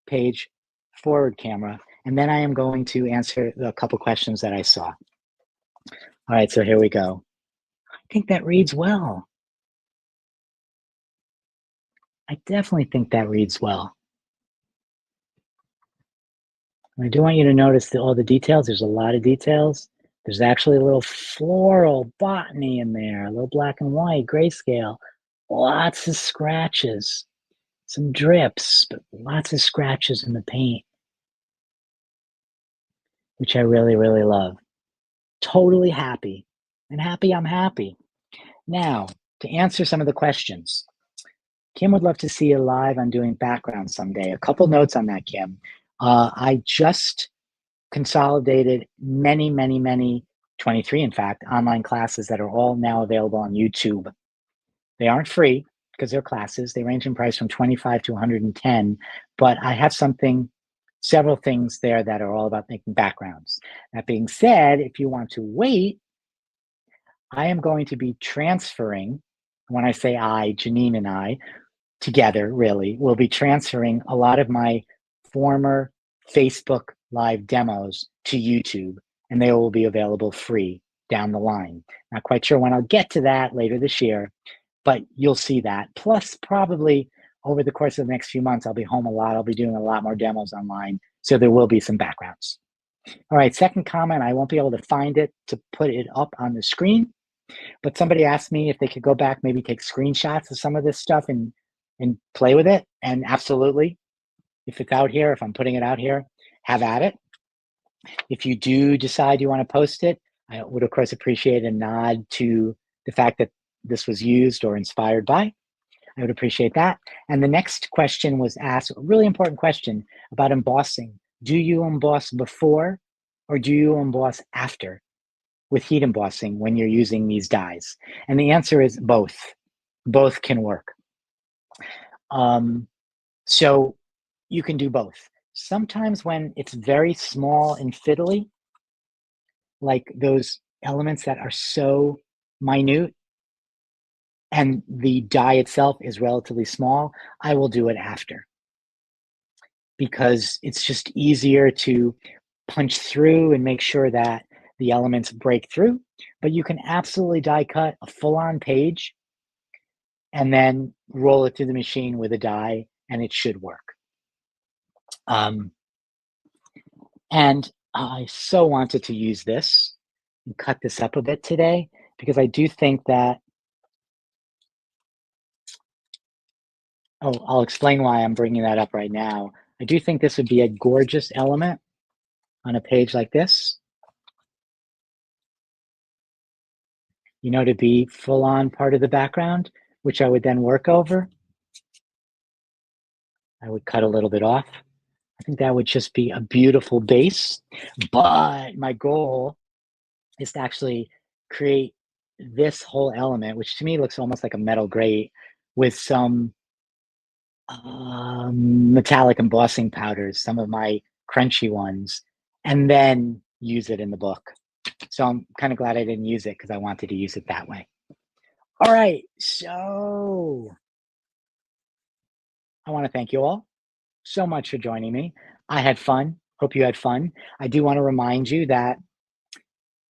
page forward camera, and then I am going to answer a couple questions that I saw. All right, so here we go. I think that reads well. I definitely think that reads well. I do want you to notice all the details. There's a lot of details. There's actually a little floral botany in there, a little black and white, grayscale, lots of scratches, some drips, but lots of scratches in the paint, which I really, really love. Totally happy, and happy I'm happy. Now, to answer some of the questions, Kim would love to see you live on doing background someday. A couple notes on that, Kim. I just consolidated many, many, many, 23 in fact, online classes that are all now available on YouTube. They aren't free because they're classes. They range in price from 25 to 110, but I have several things there that are all about making backgrounds. That being said, if you want to wait, I am going to be transferring, when I say I, Janine and I, together really, will be transferring a lot of my former Facebook Live demos to YouTube, and they will be available free down the line. Not quite sure when I'll get to that later this year, but you'll see that. Plus, probably over the course of the next few months, I'll be home a lot. I'll be doing a lot more demos online, so there will be some backgrounds. All right, second comment, I won't be able to find it to put it up on the screen, but somebody asked me if they could go back, maybe take screenshots of some of this stuff and play with it. And absolutely, if it's out here, if I'm putting it out here, have at it. If you do decide you want to post it, I would of course appreciate a nod to the fact that this was used or inspired by. I would appreciate that. And the next question was asked, a really important question about embossing. Do you emboss before or do you emboss after with heat embossing when you're using these dyes? And the answer is both. Both can work. So you can do both. Sometimes when it's very small and fiddly, like those elements that are so minute and the dye itself is relatively small, I will do it after because it's just easier to punch through and make sure that the elements break through. But you can absolutely die cut a full-on page and then roll it through the machine with a die, and it should work. And I so wanted to use this and cut this up a bit today because I do think that, I'll explain why I'm bringing that up right now. I do think this would be a gorgeous element on a page like this, you know, to be full on part of the background, which I would then work over. I would cut a little bit off. I think that would just be a beautiful base, but my goal is to actually create this whole element, which to me looks almost like a metal grate with some metallic embossing powders, some of my crunchy ones, and then use it in the book. So I'm kind of glad I didn't use it because I wanted to use it that way. All right, so I want to thank you all so much for joining me. I had fun. Hope you had fun. I do want to remind you that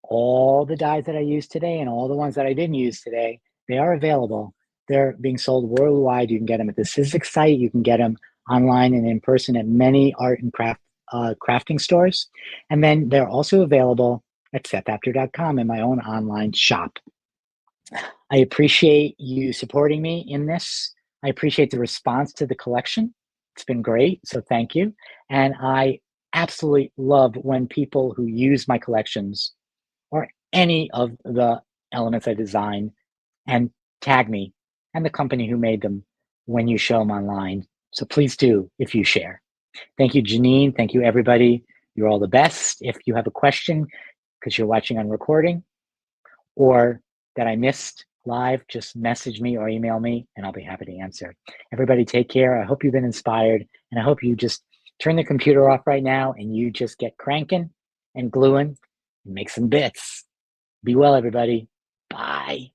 all the dyes that I used today and all the ones that I didn't use today, they are available. They're being sold worldwide. You can get them at the Sizzix site. You can get them online and in person at many art and crafting stores. And then they're also available at sethapter.com in my own online shop. I appreciate you supporting me in this. I appreciate the response to the collection. It's been great, so thank you. And I absolutely love when people who use my collections or any of the elements I design and tag me and the company who made them when you show them online. So please do if you share. Thank you, Janine. Thank you, everybody. You're all the best. If you have a question because you're watching on recording or that I missed live, just message me or email me and I'll be happy to answer. Everybody take care. I hope you've been inspired and I hope you just turn the computer off right now and you just get cranking and gluing and make some bits. Be well, everybody. Bye.